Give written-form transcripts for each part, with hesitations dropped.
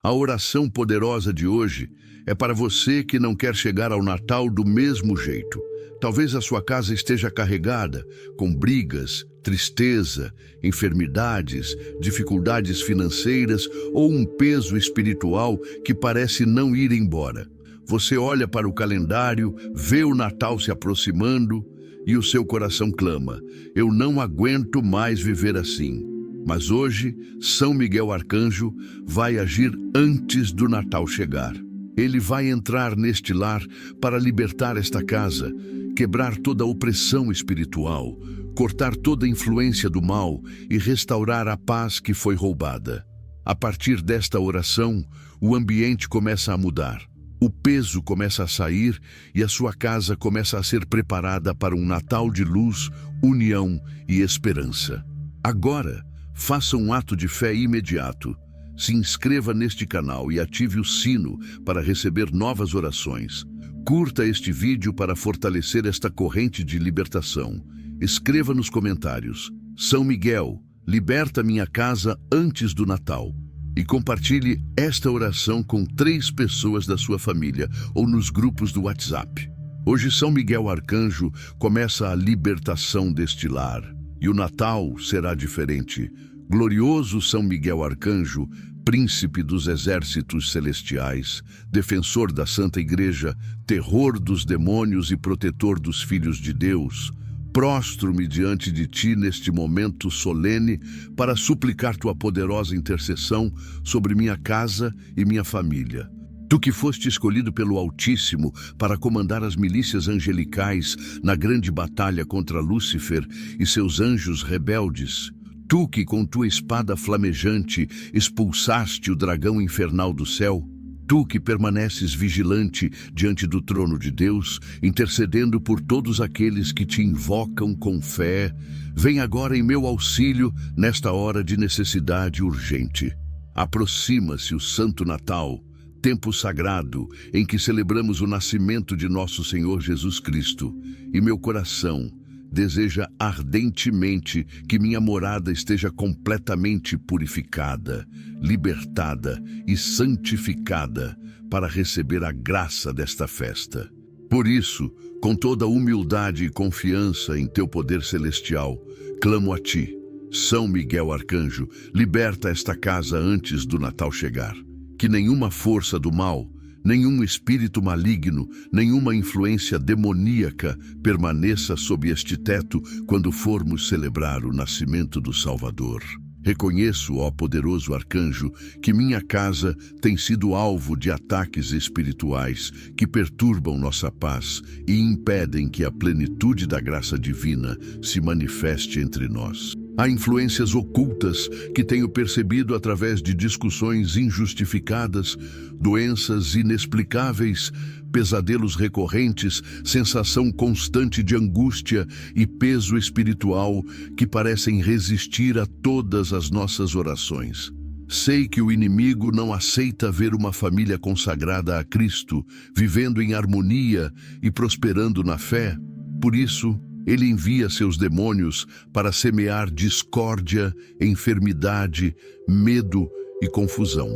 A oração poderosa de hoje é para você que não quer chegar ao Natal do mesmo jeito. Talvez a sua casa esteja carregada com brigas, tristeza, enfermidades, dificuldades financeiras ou um peso espiritual que parece não ir embora. Você olha para o calendário, vê o Natal se aproximando e o seu coração clama: eu não aguento mais viver assim. Mas hoje, São Miguel Arcanjo vai agir antes do Natal chegar. Ele vai entrar neste lar para libertar esta casa, quebrar toda a opressão espiritual, cortar toda a influência do mal e restaurar a paz que foi roubada. A partir desta oração, o ambiente começa a mudar. O peso começa a sair e a sua casa começa a ser preparada para um Natal de luz, união e esperança. Agora, faça um ato de fé imediato. Se inscreva neste canal e ative o sino para receber novas orações. Curta este vídeo para fortalecer esta corrente de libertação. Escreva nos comentários: São Miguel, liberta minha casa antes do Natal. E compartilhe esta oração com 3 pessoas da sua família ou nos grupos do WhatsApp. Hoje São Miguel Arcanjo começa a libertação deste lar. E o Natal será diferente. Glorioso São Miguel Arcanjo, príncipe dos exércitos celestiais, defensor da Santa Igreja, terror dos demônios e protetor dos filhos de Deus, prostro-me diante de ti neste momento solene para suplicar tua poderosa intercessão sobre minha casa e minha família. Tu que foste escolhido pelo Altíssimo para comandar as milícias angelicais na grande batalha contra Lúcifer e seus anjos rebeldes, tu que com tua espada flamejante expulsaste o dragão infernal do céu, tu que permaneces vigilante diante do trono de Deus, intercedendo por todos aqueles que te invocam com fé, vem agora em meu auxílio nesta hora de necessidade urgente. Aproxima-se o Santo Natal, tempo sagrado em que celebramos o nascimento de nosso Senhor Jesus Cristo, e meu coração deseja ardentemente que minha morada esteja completamente purificada, libertada e santificada para receber a graça desta festa. Por isso, com toda humildade e confiança em teu poder celestial, clamo a ti, São Miguel Arcanjo, liberta esta casa antes do Natal chegar. Que nenhuma força do mal, nenhum espírito maligno, nenhuma influência demoníaca permaneça sob este teto quando formos celebrar o nascimento do Salvador. Reconheço, ó poderoso arcanjo, que minha casa tem sido alvo de ataques espirituais que perturbam nossa paz e impedem que a plenitude da graça divina se manifeste entre nós. Há influências ocultas que tenho percebido através de discussões injustificadas, doenças inexplicáveis, pesadelos recorrentes, sensação constante de angústia e peso espiritual que parecem resistir a todas as nossas orações. Sei que o inimigo não aceita ver uma família consagrada a Cristo, vivendo em harmonia e prosperando na fé. Por isso, ele envia seus demônios para semear discórdia, enfermidade, medo e confusão.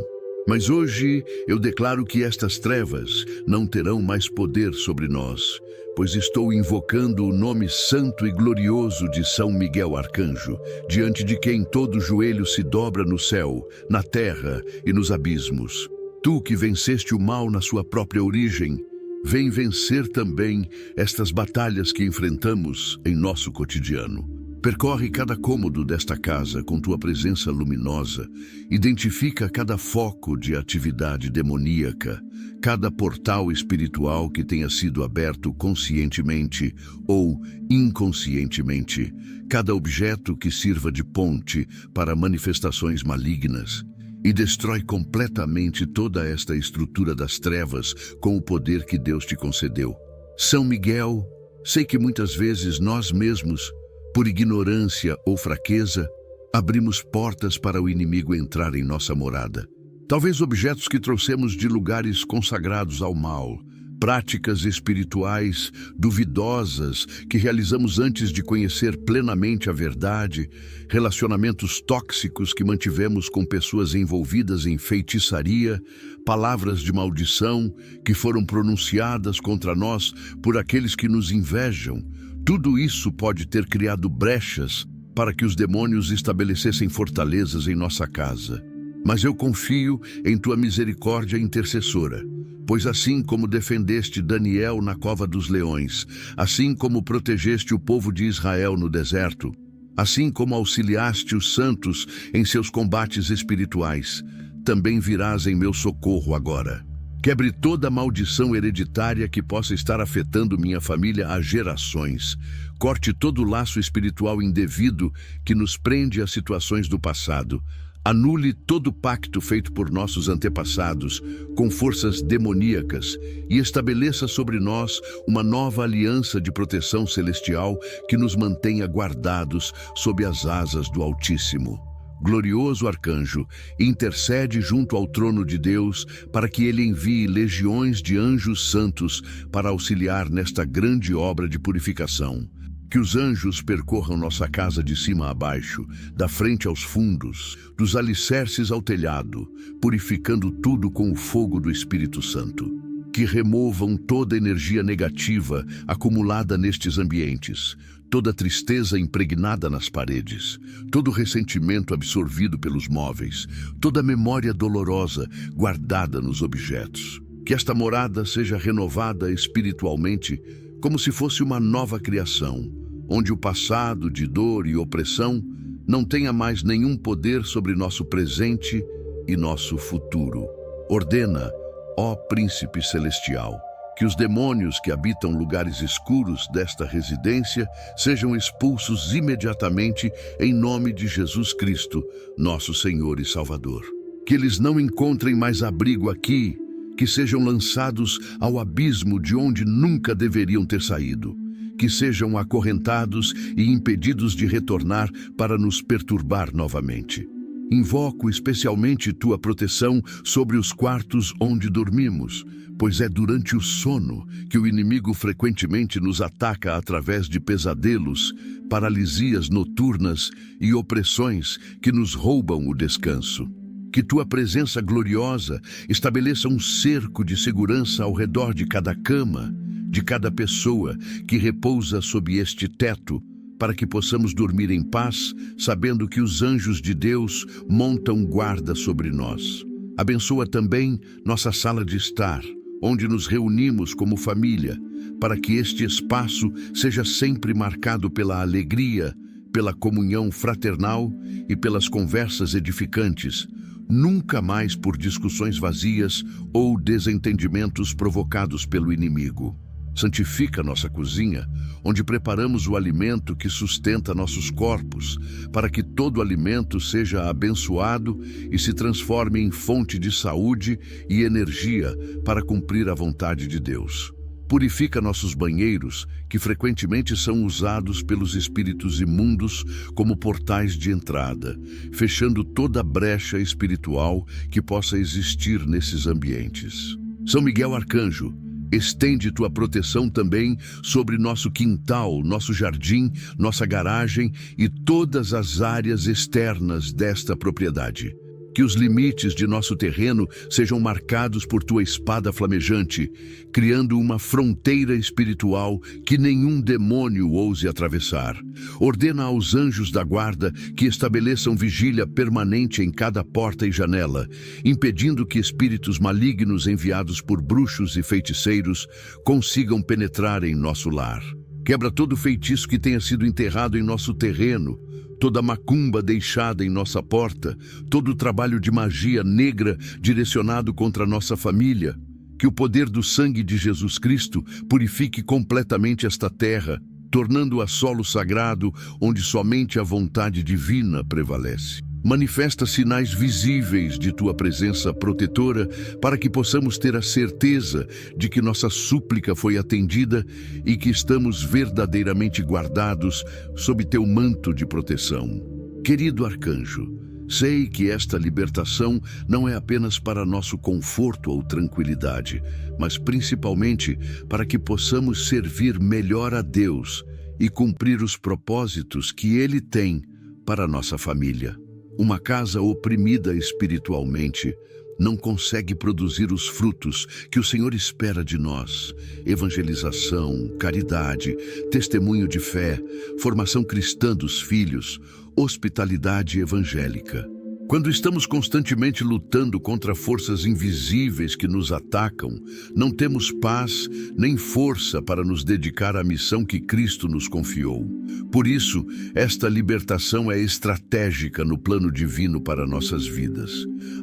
Mas hoje eu declaro que estas trevas não terão mais poder sobre nós, pois estou invocando o nome santo e glorioso de São Miguel Arcanjo, diante de quem todo joelho se dobra no céu, na terra e nos abismos. Tu que venceste o mal na sua própria origem, vem vencer também estas batalhas que enfrentamos em nosso cotidiano. Percorre cada cômodo desta casa com tua presença luminosa, identifica cada foco de atividade demoníaca, cada portal espiritual que tenha sido aberto conscientemente ou inconscientemente, cada objeto que sirva de ponte para manifestações malignas, e destrói completamente toda esta estrutura das trevas com o poder que Deus te concedeu. São Miguel, sei que muitas vezes nós mesmos, por ignorância ou fraqueza, abrimos portas para o inimigo entrar em nossa morada. Talvez objetos que trouxemos de lugares consagrados ao mal, práticas espirituais duvidosas que realizamos antes de conhecer plenamente a verdade, relacionamentos tóxicos que mantivemos com pessoas envolvidas em feitiçaria, palavras de maldição que foram pronunciadas contra nós por aqueles que nos invejam. Tudo isso pode ter criado brechas para que os demônios estabelecessem fortalezas em nossa casa. Mas eu confio em tua misericórdia intercessora, pois assim como defendeste Daniel na cova dos leões, assim como protegeste o povo de Israel no deserto, assim como auxiliaste os santos em seus combates espirituais, também virás em meu socorro agora. Quebre toda maldição hereditária que possa estar afetando minha família há gerações. Corte todo laço espiritual indevido que nos prende a situações do passado. Anule todo pacto feito por nossos antepassados com forças demoníacas e estabeleça sobre nós uma nova aliança de proteção celestial que nos mantenha guardados sob as asas do Altíssimo. Glorioso arcanjo, intercede junto ao trono de Deus para que ele envie legiões de anjos santos para auxiliar nesta grande obra de purificação. Que os anjos percorram nossa casa de cima a baixo, da frente aos fundos, dos alicerces ao telhado, purificando tudo com o fogo do Espírito Santo. Que removam toda energia negativa acumulada nestes ambientes, toda tristeza impregnada nas paredes, todo ressentimento absorvido pelos móveis, toda memória dolorosa guardada nos objetos. Que esta morada seja renovada espiritualmente, como se fosse uma nova criação, onde o passado de dor e opressão não tenha mais nenhum poder sobre nosso presente e nosso futuro. Ordena, ó Príncipe Celestial, que os demônios que habitam lugares escuros desta residência sejam expulsos imediatamente em nome de Jesus Cristo, nosso Senhor e Salvador. Que eles não encontrem mais abrigo aqui, que sejam lançados ao abismo de onde nunca deveriam ter saído. Que sejam acorrentados e impedidos de retornar para nos perturbar novamente. Invoco especialmente tua proteção sobre os quartos onde dormimos, pois é durante o sono que o inimigo frequentemente nos ataca através de pesadelos, paralisias noturnas e opressões que nos roubam o descanso. Que tua presença gloriosa estabeleça um cerco de segurança ao redor de cada cama, de cada pessoa que repousa sob este teto, para que possamos dormir em paz, sabendo que os anjos de Deus montam guarda sobre nós. Abençoa também nossa sala de estar, onde nos reunimos como família, para que este espaço seja sempre marcado pela alegria, pela comunhão fraternal e pelas conversas edificantes, nunca mais por discussões vazias ou desentendimentos provocados pelo inimigo. Santifica nossa cozinha, onde preparamos o alimento que sustenta nossos corpos, para que todo alimento seja abençoado e se transforme em fonte de saúde e energia para cumprir a vontade de Deus. Purifica nossos banheiros, que frequentemente são usados pelos espíritos imundos como portais de entrada, fechando toda brecha espiritual que possa existir nesses ambientes. São Miguel Arcanjo, estende tua proteção também sobre nosso quintal, nosso jardim, nossa garagem e todas as áreas externas desta propriedade. Que os limites de nosso terreno sejam marcados por tua espada flamejante, criando uma fronteira espiritual que nenhum demônio ouse atravessar. Ordena aos anjos da guarda que estabeleçam vigília permanente em cada porta e janela, impedindo que espíritos malignos enviados por bruxos e feiticeiros consigam penetrar em nosso lar. Quebra todo feitiço que tenha sido enterrado em nosso terreno, toda macumba deixada em nossa porta, todo trabalho de magia negra direcionado contra nossa família. Que o poder do sangue de Jesus Cristo purifique completamente esta terra, tornando-a solo sagrado onde somente a vontade divina prevalece. Manifesta sinais visíveis de tua presença protetora para que possamos ter a certeza de que nossa súplica foi atendida e que estamos verdadeiramente guardados sob teu manto de proteção. Querido arcanjo, Sei que esta libertação não é apenas para nosso conforto ou tranquilidade, mas principalmente para que possamos servir melhor a Deus e cumprir os propósitos que Ele tem para nossa família. Uma casa oprimida espiritualmente não consegue produzir os frutos que o Senhor espera de nós: evangelização, caridade, testemunho de fé, formação cristã dos filhos, hospitalidade evangélica. Quando estamos constantemente lutando contra forças invisíveis que nos atacam, não temos paz nem força para nos dedicar à missão que Cristo nos confiou. Por isso, esta libertação é estratégica no plano divino para nossas vidas.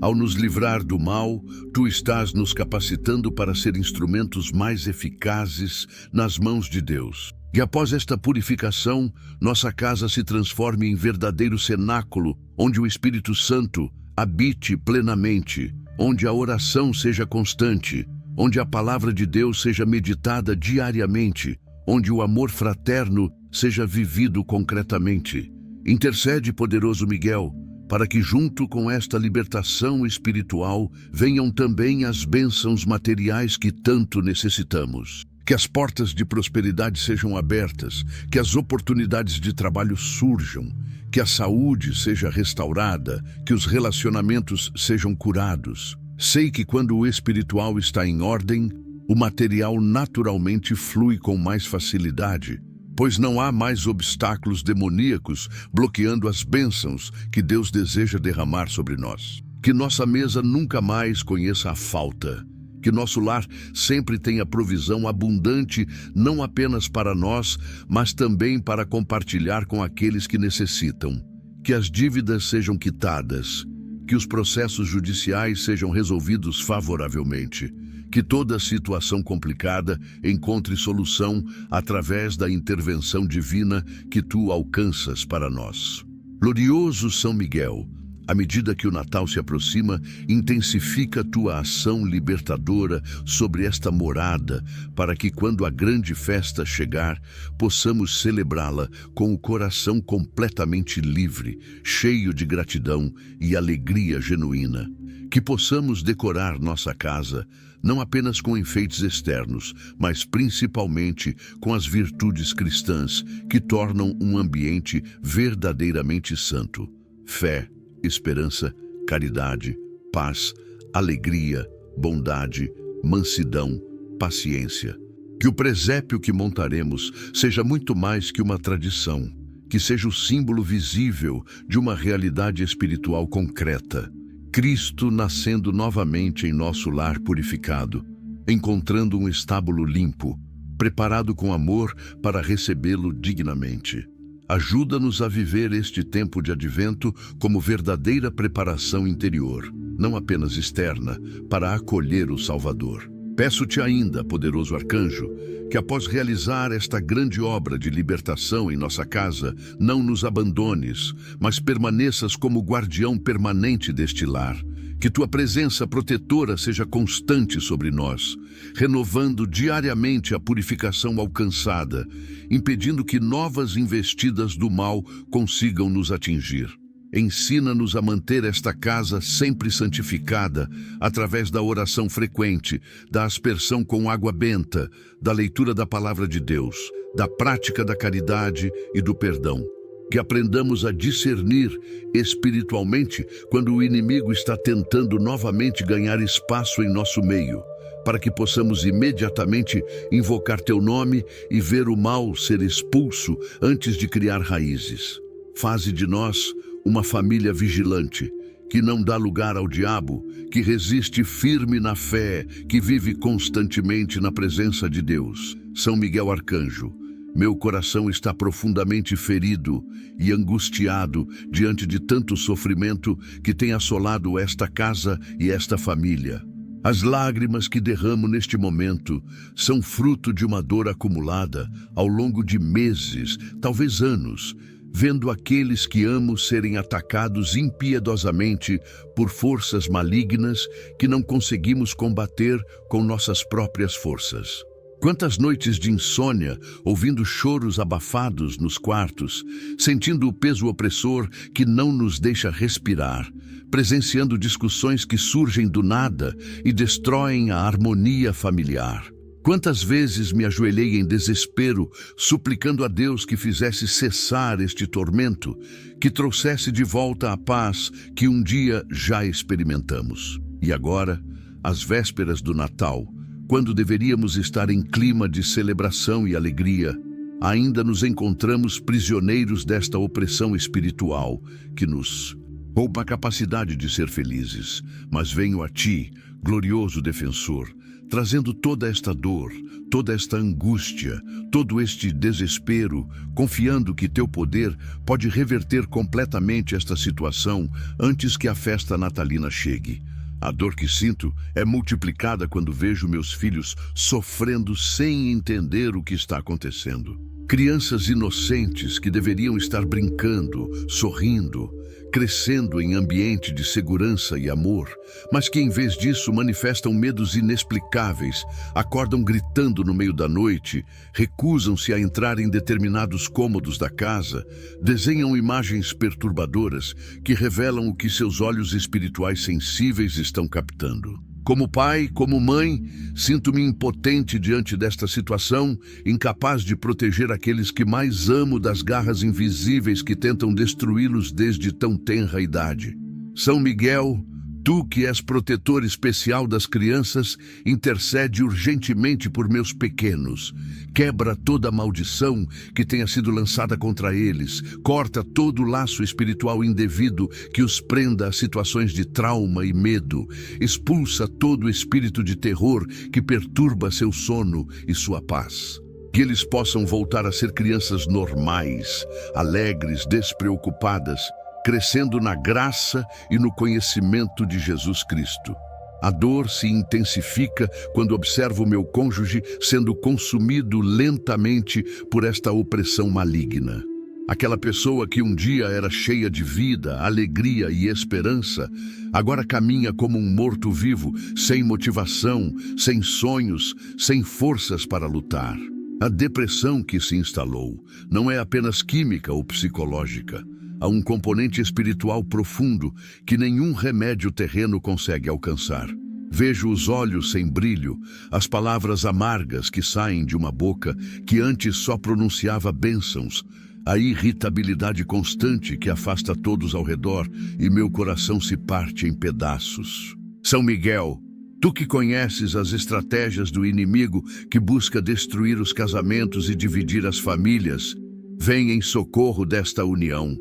Ao nos livrar do mal, Tu estás nos capacitando para ser instrumentos mais eficazes nas mãos de Deus. E após esta purificação, nossa casa se transforme em verdadeiro cenáculo, onde o Espírito Santo habite plenamente, onde a oração seja constante, onde a palavra de Deus seja meditada diariamente, onde o amor fraterno seja vivido concretamente. Intercede, poderoso Miguel, para que junto com esta libertação espiritual venham também as bênçãos materiais que tanto necessitamos. Que as portas de prosperidade sejam abertas, que as oportunidades de trabalho surjam, que a saúde seja restaurada, que os relacionamentos sejam curados. Sei que quando o espiritual está em ordem, o material naturalmente flui com mais facilidade, pois não há mais obstáculos demoníacos bloqueando as bênçãos que Deus deseja derramar sobre nós. Que nossa mesa nunca mais conheça a falta. Que nosso lar sempre tenha provisão abundante, não apenas para nós, mas também para compartilhar com aqueles que necessitam. Que as dívidas sejam quitadas, que os processos judiciais sejam resolvidos favoravelmente, que toda situação complicada encontre solução através da intervenção divina que Tu alcanças para nós. Glorioso São Miguel, à medida que o Natal se aproxima, intensifica Tua ação libertadora sobre esta morada, para que quando a grande festa chegar, possamos celebrá-la com o coração completamente livre, cheio de gratidão e alegria genuína. Que possamos decorar nossa casa, não apenas com enfeites externos, mas principalmente com as virtudes cristãs que tornam um ambiente verdadeiramente santo. Fé, esperança, caridade, paz, alegria, bondade, mansidão, paciência. Que o presépio que montaremos seja muito mais que uma tradição, que seja o símbolo visível de uma realidade espiritual concreta. Cristo nascendo novamente em nosso lar purificado, encontrando um estábulo limpo, preparado com amor para recebê-lo dignamente. Ajuda-nos a viver este tempo de advento como verdadeira preparação interior, não apenas externa, para acolher o Salvador. Peço-te ainda, poderoso arcanjo, que após realizar esta grande obra de libertação em nossa casa, não nos abandones, mas permaneças como guardião permanente deste lar. Que Tua presença protetora seja constante sobre nós, renovando diariamente a purificação alcançada, impedindo que novas investidas do mal consigam nos atingir. Ensina-nos a manter esta casa sempre santificada, através da oração frequente, da aspersão com água benta, da leitura da palavra de Deus, da prática da caridade e do perdão. Que aprendamos a discernir espiritualmente quando o inimigo está tentando novamente ganhar espaço em nosso meio, para que possamos imediatamente invocar Teu nome e ver o mal ser expulso antes de criar raízes. Faze de nós uma família vigilante, que não dá lugar ao diabo, que resiste firme na fé, que vive constantemente na presença de Deus. São Miguel Arcanjo, meu coração está profundamente ferido e angustiado diante de tanto sofrimento que tem assolado esta casa e esta família. As lágrimas que derramo neste momento são fruto de uma dor acumulada ao longo de meses, talvez anos, vendo aqueles que amo serem atacados impiedosamente por forças malignas que não conseguimos combater com nossas próprias forças. Quantas noites de insônia, ouvindo choros abafados nos quartos, sentindo o peso opressor que não nos deixa respirar, presenciando discussões que surgem do nada e destroem a harmonia familiar. Quantas vezes me ajoelhei em desespero, suplicando a Deus que fizesse cessar este tormento, que trouxesse de volta a paz que um dia já experimentamos. E agora, às vésperas do Natal, quando deveríamos estar em clima de celebração e alegria, ainda nos encontramos prisioneiros desta opressão espiritual que nos rouba a capacidade de ser felizes. Mas venho a Ti, glorioso defensor, trazendo toda esta dor, toda esta angústia, todo este desespero, confiando que Teu poder pode reverter completamente esta situação antes que a festa natalina chegue. A dor que sinto é multiplicada quando vejo meus filhos sofrendo sem entender o que está acontecendo. Crianças inocentes que deveriam estar brincando, sorrindo, crescendo em ambiente de segurança e amor, mas que em vez disso manifestam medos inexplicáveis, acordam gritando no meio da noite, recusam-se a entrar em determinados cômodos da casa, desenham imagens perturbadoras que revelam o que seus olhos espirituais sensíveis estão captando. Como pai, como mãe, sinto-me impotente diante desta situação, incapaz de proteger aqueles que mais amo das garras invisíveis que tentam destruí-los desde tão tenra idade. São Miguel, Tu que és protetor especial das crianças, intercede urgentemente por meus pequenos. Quebra toda a maldição que tenha sido lançada contra eles. Corta todo o laço espiritual indevido que os prenda a situações de trauma e medo. Expulsa todo o espírito de terror que perturba seu sono e sua paz. Que eles possam voltar a ser crianças normais, alegres, despreocupadas, crescendo na graça e no conhecimento de Jesus Cristo. A dor se intensifica quando observo meu cônjuge sendo consumido lentamente por esta opressão maligna. Aquela pessoa que um dia era cheia de vida, alegria e esperança, agora caminha como um morto-vivo, sem motivação, sem sonhos, sem forças para lutar. A depressão que se instalou não é apenas química ou psicológica. Há um componente espiritual profundo que nenhum remédio terreno consegue alcançar. Vejo os olhos sem brilho, as palavras amargas que saem de uma boca que antes só pronunciava bênçãos, a irritabilidade constante que afasta todos ao redor e meu coração se parte em pedaços. São Miguel, Tu que conheces as estratégias do inimigo que busca destruir os casamentos e dividir as famílias, vem em socorro desta união.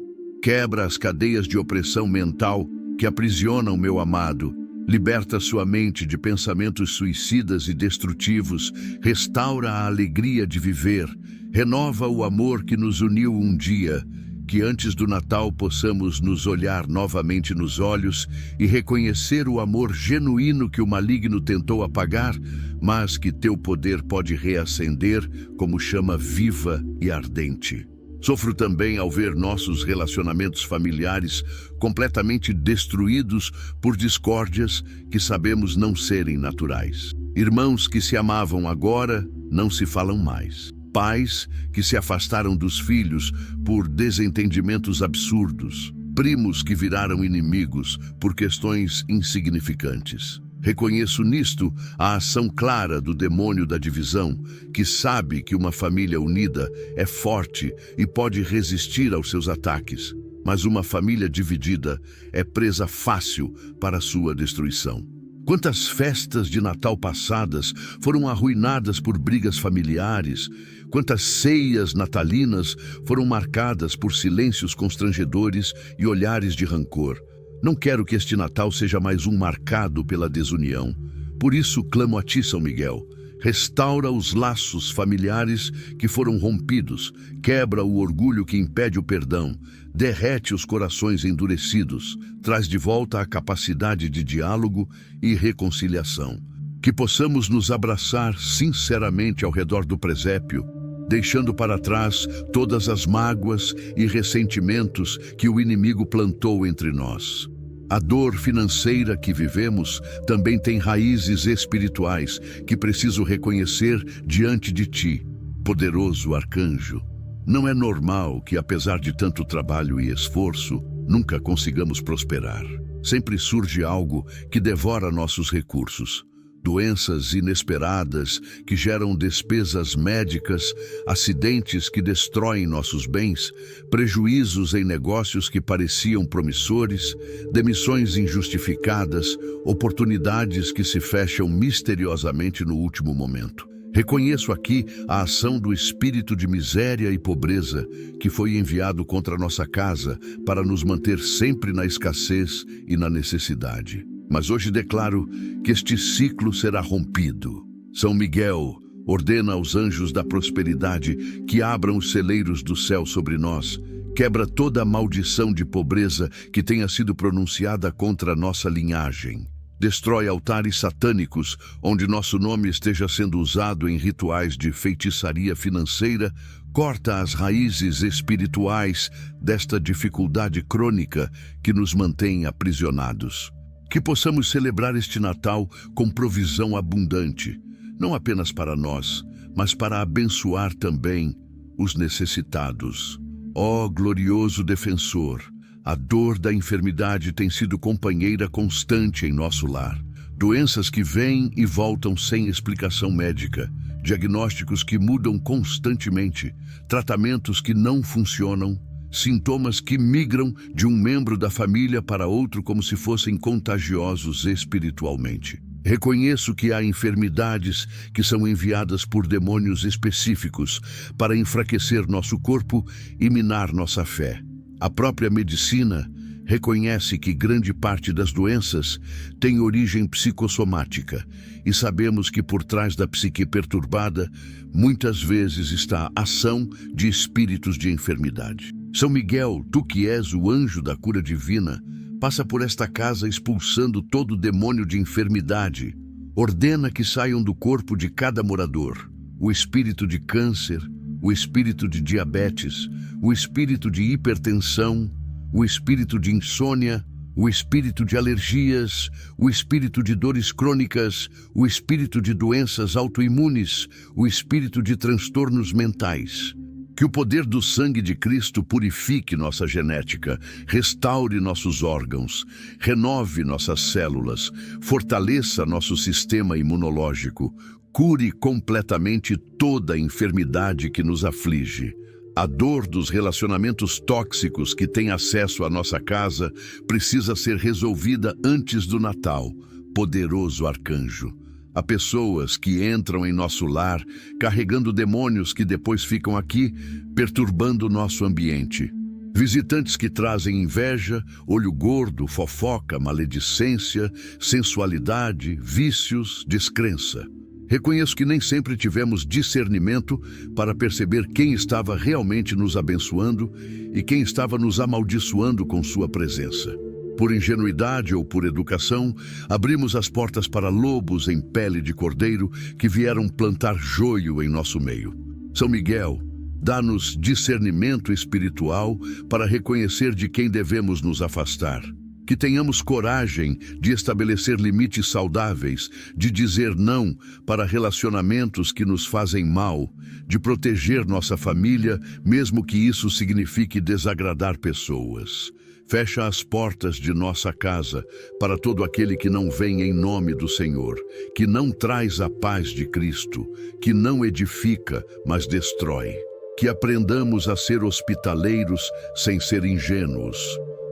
Quebra as cadeias de opressão mental que aprisionam meu amado. Liberta sua mente de pensamentos suicidas e destrutivos. Restaura a alegria de viver. Renova o amor que nos uniu um dia. Que antes do Natal possamos nos olhar novamente nos olhos e reconhecer o amor genuíno que o maligno tentou apagar, mas que Teu poder pode reacender como chama viva e ardente. Sofro também ao ver nossos relacionamentos familiares completamente destruídos por discórdias que sabemos não serem naturais. Irmãos que se amavam agora não se falam mais. Pais que se afastaram dos filhos por desentendimentos absurdos. Primos que viraram inimigos por questões insignificantes. Reconheço nisto a ação clara do demônio da divisão, que sabe que uma família unida é forte e pode resistir aos seus ataques, mas uma família dividida é presa fácil para sua destruição. Quantas festas de Natal passadas foram arruinadas por brigas familiares? Quantas ceias natalinas foram marcadas por silêncios constrangedores e olhares de rancor? Não quero que este Natal seja mais um marcado pela desunião. Por isso clamo a Ti, São Miguel. Restaura os laços familiares que foram rompidos, quebra o orgulho que impede o perdão, derrete os corações endurecidos, traz de volta a capacidade de diálogo e reconciliação. Que possamos nos abraçar sinceramente ao redor do presépio, deixando para trás todas as mágoas e ressentimentos que o inimigo plantou entre nós. A dor financeira que vivemos também tem raízes espirituais que preciso reconhecer diante de ti, poderoso arcanjo. Não é normal que, apesar de tanto trabalho e esforço, nunca consigamos prosperar. Sempre surge algo que devora nossos recursos. Doenças inesperadas que geram despesas médicas, acidentes que destroem nossos bens, prejuízos em negócios que pareciam promissores, demissões injustificadas, oportunidades que se fecham misteriosamente no último momento. Reconheço aqui a ação do espírito de miséria e pobreza que foi enviado contra nossa casa para nos manter sempre na escassez e na necessidade. Mas hoje declaro que este ciclo será rompido. São Miguel ordena aos anjos da prosperidade que abram os celeiros do céu sobre nós, quebra toda a maldição de pobreza que tenha sido pronunciada contra a nossa linhagem. Destrói altares satânicos onde nosso nome esteja sendo usado em rituais de feitiçaria financeira, corta as raízes espirituais desta dificuldade crônica que nos mantém aprisionados. Que possamos celebrar este Natal com provisão abundante, não apenas para nós, mas para abençoar também os necessitados. Ó glorioso defensor, a dor da enfermidade tem sido companheira constante em nosso lar. Doenças que vêm e voltam sem explicação médica, diagnósticos que mudam constantemente, tratamentos que não funcionam, sintomas que migram de um membro da família para outro como se fossem contagiosos espiritualmente. Reconheço que há enfermidades que são enviadas por demônios específicos para enfraquecer nosso corpo e minar nossa fé. A própria medicina reconhece que grande parte das doenças tem origem psicossomática e sabemos que por trás da psique perturbada muitas vezes está a ação de espíritos de enfermidade. São Miguel, tu que és o anjo da cura divina, passa por esta casa expulsando todo demônio de enfermidade. Ordena que saiam do corpo de cada morador o espírito de câncer, o espírito de diabetes, o espírito de hipertensão, o espírito de insônia, o espírito de alergias, o espírito de dores crônicas, o espírito de doenças autoimunes, o espírito de transtornos mentais. Que o poder do sangue de Cristo purifique nossa genética, restaure nossos órgãos, renove nossas células, fortaleça nosso sistema imunológico, cure completamente toda a enfermidade que nos aflige. A dor dos relacionamentos tóxicos que têm acesso à nossa casa precisa ser resolvida antes do Natal, poderoso arcanjo. Há pessoas que entram em nosso lar carregando demônios que depois ficam aqui, perturbando nosso ambiente. Visitantes que trazem inveja, olho gordo, fofoca, maledicência, sensualidade, vícios, descrença. Reconheço que nem sempre tivemos discernimento para perceber quem estava realmente nos abençoando e quem estava nos amaldiçoando com sua presença. Por ingenuidade ou por educação, abrimos as portas para lobos em pele de cordeiro que vieram plantar joio em nosso meio. São Miguel, dá-nos discernimento espiritual para reconhecer de quem devemos nos afastar. Que tenhamos coragem de estabelecer limites saudáveis, de dizer não para relacionamentos que nos fazem mal, de proteger nossa família, mesmo que isso signifique desagradar pessoas. Fecha as portas de nossa casa para todo aquele que não vem em nome do Senhor, que não traz a paz de Cristo, que não edifica, mas destrói. Que aprendamos a ser hospitaleiros sem ser ingênuos,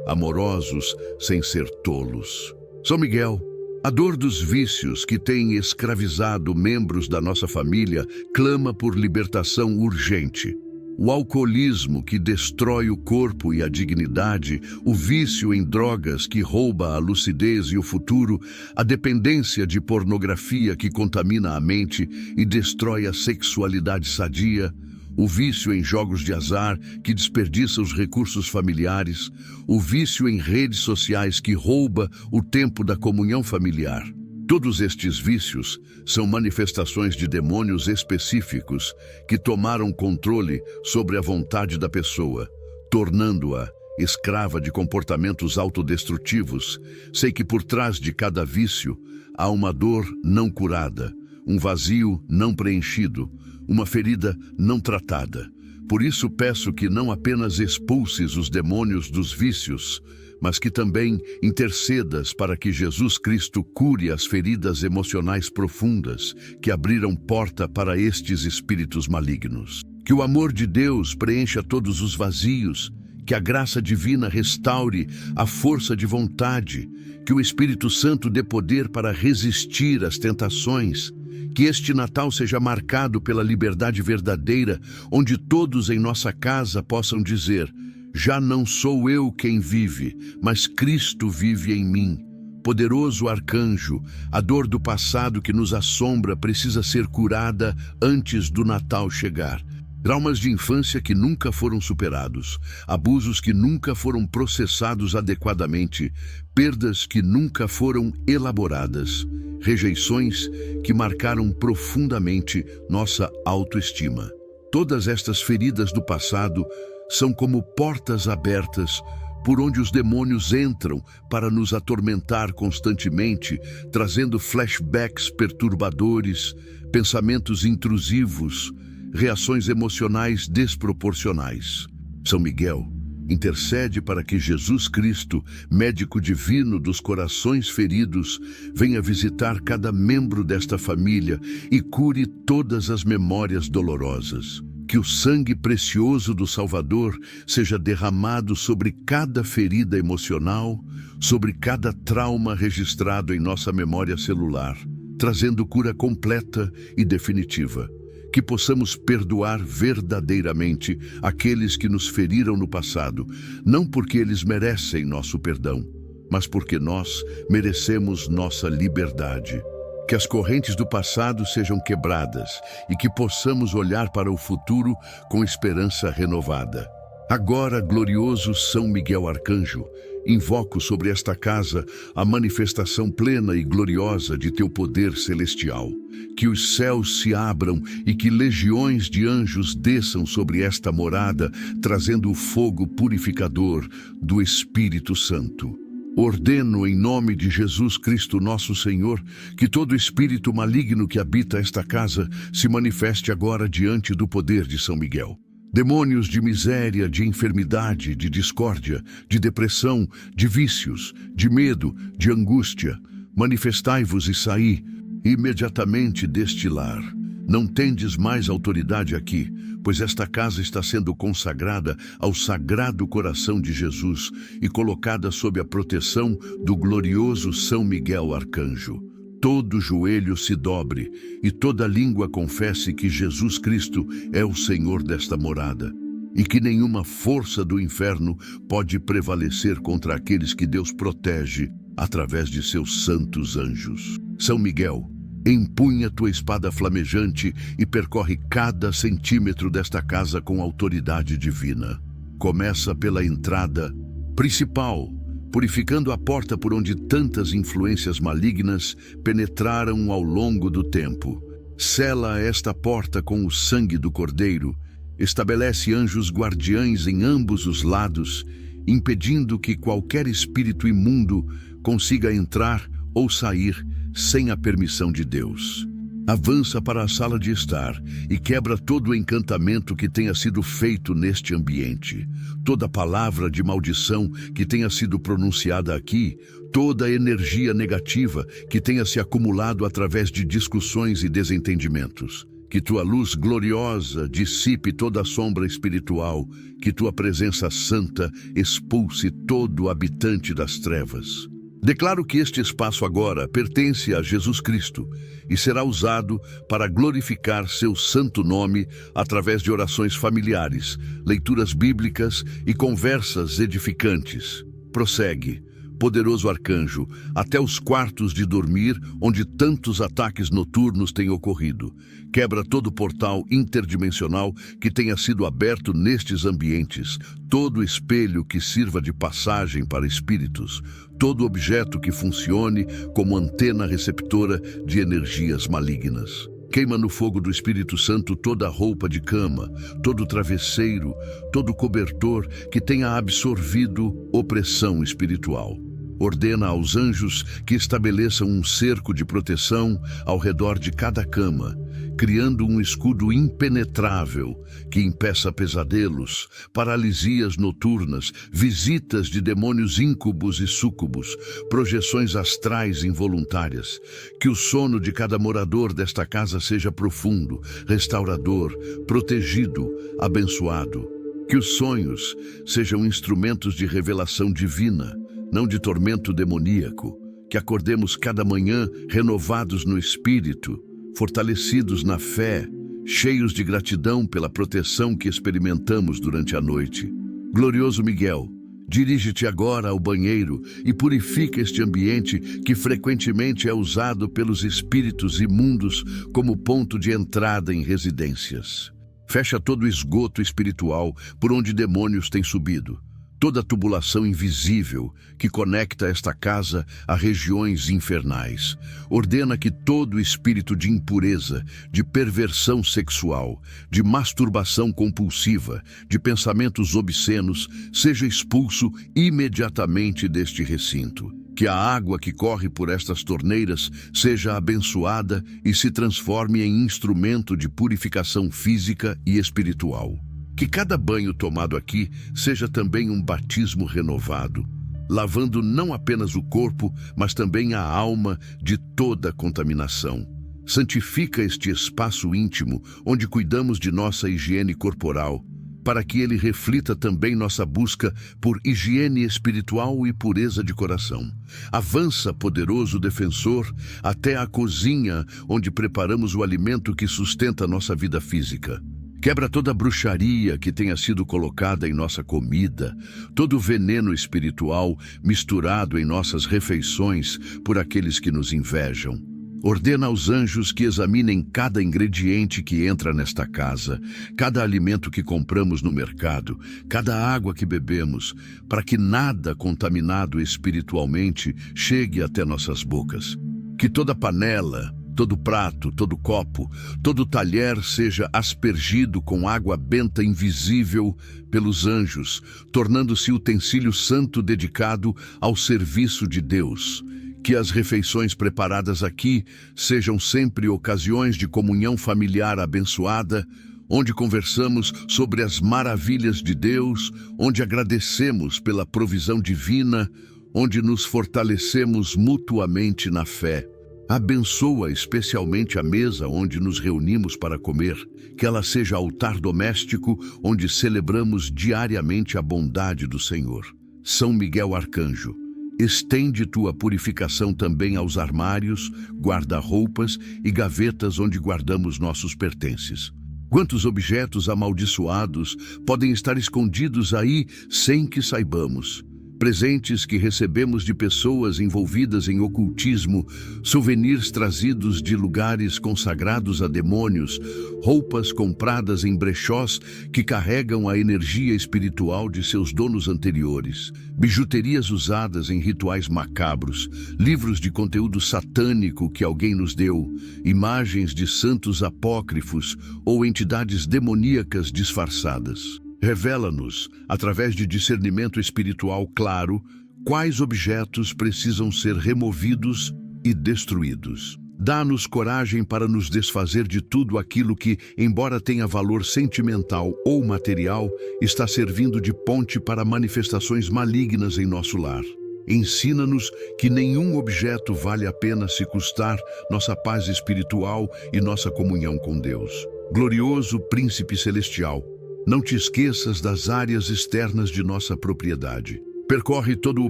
amorosos sem ser tolos. São Miguel, a dor dos vícios que tem escravizado membros da nossa família clama por libertação urgente. O alcoolismo que destrói o corpo e a dignidade, o vício em drogas que rouba a lucidez e o futuro, a dependência de pornografia que contamina a mente e destrói a sexualidade sadia, o vício em jogos de azar que desperdiça os recursos familiares, o vício em redes sociais que rouba o tempo da comunhão familiar. Todos estes vícios são manifestações de demônios específicos que tomaram controle sobre a vontade da pessoa, tornando-a escrava de comportamentos autodestrutivos, sei que por trás de cada vício há uma dor não curada, um vazio não preenchido, uma ferida não tratada. Por isso peço que não apenas expulses os demônios dos vícios, mas que também intercedas para que Jesus Cristo cure as feridas emocionais profundas que abriram porta para estes espíritos malignos. Que o amor de Deus preencha todos os vazios, que a graça divina restaure a força de vontade, que o Espírito Santo dê poder para resistir às tentações, que este Natal seja marcado pela liberdade verdadeira, onde todos em nossa casa possam dizer: já não sou eu quem vive, mas Cristo vive em mim. Poderoso arcanjo, a dor do passado que nos assombra precisa ser curada antes do Natal chegar. Traumas de infância que nunca foram superados, abusos que nunca foram processados adequadamente, perdas que nunca foram elaboradas, rejeições que marcaram profundamente nossa autoestima. Todas estas feridas do passado são como portas abertas por onde os demônios entram para nos atormentar constantemente, trazendo flashbacks perturbadores, pensamentos intrusivos, reações emocionais desproporcionais. São Miguel, intercede para que Jesus Cristo, médico divino dos corações feridos, venha visitar cada membro desta família e cure todas as memórias dolorosas. Que o sangue precioso do Salvador seja derramado sobre cada ferida emocional, sobre cada trauma registrado em nossa memória celular, trazendo cura completa e definitiva. Que possamos perdoar verdadeiramente aqueles que nos feriram no passado, não porque eles merecem nosso perdão, mas porque nós merecemos nossa liberdade. Que as correntes do passado sejam quebradas e que possamos olhar para o futuro com esperança renovada. Agora, glorioso São Miguel Arcanjo, invoco sobre esta casa a manifestação plena e gloriosa de teu poder celestial. Que os céus se abram e que legiões de anjos desçam sobre esta morada, trazendo o fogo purificador do Espírito Santo. Ordeno em nome de Jesus Cristo nosso Senhor, que todo espírito maligno que habita esta casa se manifeste agora diante do poder de São Miguel. Demônios de miséria, de enfermidade, de discórdia, de depressão, de vícios, de medo, de angústia, manifestai-vos e saí imediatamente deste lar. Não tendes mais autoridade aqui, pois esta casa está sendo consagrada ao Sagrado Coração de Jesus e colocada sob a proteção do glorioso São Miguel Arcanjo. Todo joelho se dobre e toda língua confesse que Jesus Cristo é o Senhor desta morada, e que nenhuma força do inferno pode prevalecer contra aqueles que Deus protege através de seus santos anjos. São Miguel, empunha tua espada flamejante e percorre cada centímetro desta casa com autoridade divina. Começa pela entrada principal, purificando a porta por onde tantas influências malignas penetraram ao longo do tempo. Sela esta porta com o sangue do Cordeiro, estabelece anjos guardiães em ambos os lados, impedindo que qualquer espírito imundo consiga entrar ou sair sem a permissão de Deus. Avança para a sala de estar e quebra todo o encantamento que tenha sido feito neste ambiente. Toda palavra de maldição que tenha sido pronunciada aqui, toda energia negativa que tenha se acumulado através de discussões e desentendimentos. Que tua luz gloriosa dissipe toda a sombra espiritual, que tua presença santa expulse todo habitante das trevas. Declaro que este espaço agora pertence a Jesus Cristo e será usado para glorificar seu santo nome através de orações familiares, leituras bíblicas e conversas edificantes. Prossegue, poderoso arcanjo, até os quartos de dormir onde tantos ataques noturnos têm ocorrido. Quebra todo portal interdimensional que tenha sido aberto nestes ambientes, todo espelho que sirva de passagem para espíritos, todo objeto que funcione como antena receptora de energias malignas. Queima no fogo do Espírito Santo toda a roupa de cama, todo travesseiro, todo cobertor que tenha absorvido opressão espiritual. Ordena aos anjos que estabeleçam um cerco de proteção ao redor de cada cama, criando um escudo impenetrável que impeça pesadelos, paralisias noturnas, visitas de demônios íncubos e súcubos, projeções astrais involuntárias. Que o sono de cada morador desta casa seja profundo, restaurador, protegido, abençoado. Que os sonhos sejam instrumentos de revelação divina, não de tormento demoníaco. Que acordemos cada manhã renovados no espírito, fortalecidos na fé, cheios de gratidão pela proteção que experimentamos durante a noite. Glorioso Miguel, dirige-te agora ao banheiro e purifica este ambiente que frequentemente é usado pelos espíritos imundos como ponto de entrada em residências. Fecha todo o esgoto espiritual por onde demônios têm subido. Toda a tubulação invisível que conecta esta casa a regiões infernais. Ordena que todo espírito de impureza, de perversão sexual, de masturbação compulsiva, de pensamentos obscenos, seja expulso imediatamente deste recinto. Que a água que corre por estas torneiras seja abençoada e se transforme em instrumento de purificação física e espiritual. Que cada banho tomado aqui seja também um batismo renovado, lavando não apenas o corpo, mas também a alma de toda contaminação. Santifica este espaço íntimo, onde cuidamos de nossa higiene corporal, para que ele reflita também nossa busca por higiene espiritual e pureza de coração. Avança, poderoso defensor, até a cozinha, onde preparamos o alimento que sustenta nossa vida física. Quebra toda bruxaria que tenha sido colocada em nossa comida, todo o veneno espiritual misturado em nossas refeições por aqueles que nos invejam. Ordena aos anjos que examinem cada ingrediente que entra nesta casa, cada alimento que compramos no mercado, cada água que bebemos, para que nada contaminado espiritualmente chegue até nossas bocas. Que toda panela, todo prato, todo copo, todo talher seja aspergido com água benta invisível pelos anjos, tornando-se utensílio santo dedicado ao serviço de Deus. Que as refeições preparadas aqui sejam sempre ocasiões de comunhão familiar abençoada, onde conversamos sobre as maravilhas de Deus, onde agradecemos pela provisão divina, onde nos fortalecemos mutuamente na fé. Abençoa especialmente a mesa onde nos reunimos para comer, que ela seja altar doméstico onde celebramos diariamente a bondade do Senhor. São Miguel Arcanjo, estende tua purificação também aos armários, guarda-roupas e gavetas onde guardamos nossos pertences. Quantos objetos amaldiçoados podem estar escondidos aí sem que saibamos? Presentes que recebemos de pessoas envolvidas em ocultismo, souvenirs trazidos de lugares consagrados a demônios, roupas compradas em brechós que carregam a energia espiritual de seus donos anteriores, bijuterias usadas em rituais macabros, livros de conteúdo satânico que alguém nos deu, imagens de santos apócrifos ou entidades demoníacas disfarçadas. Revela-nos, através de discernimento espiritual claro, quais objetos precisam ser removidos e destruídos. Dá-nos coragem para nos desfazer de tudo aquilo que, embora tenha valor sentimental ou material, está servindo de ponte para manifestações malignas em nosso lar. Ensina-nos que nenhum objeto vale a pena se custar nossa paz espiritual e nossa comunhão com Deus. Glorioso Príncipe Celestial, não te esqueças das áreas externas de nossa propriedade. Percorre todo o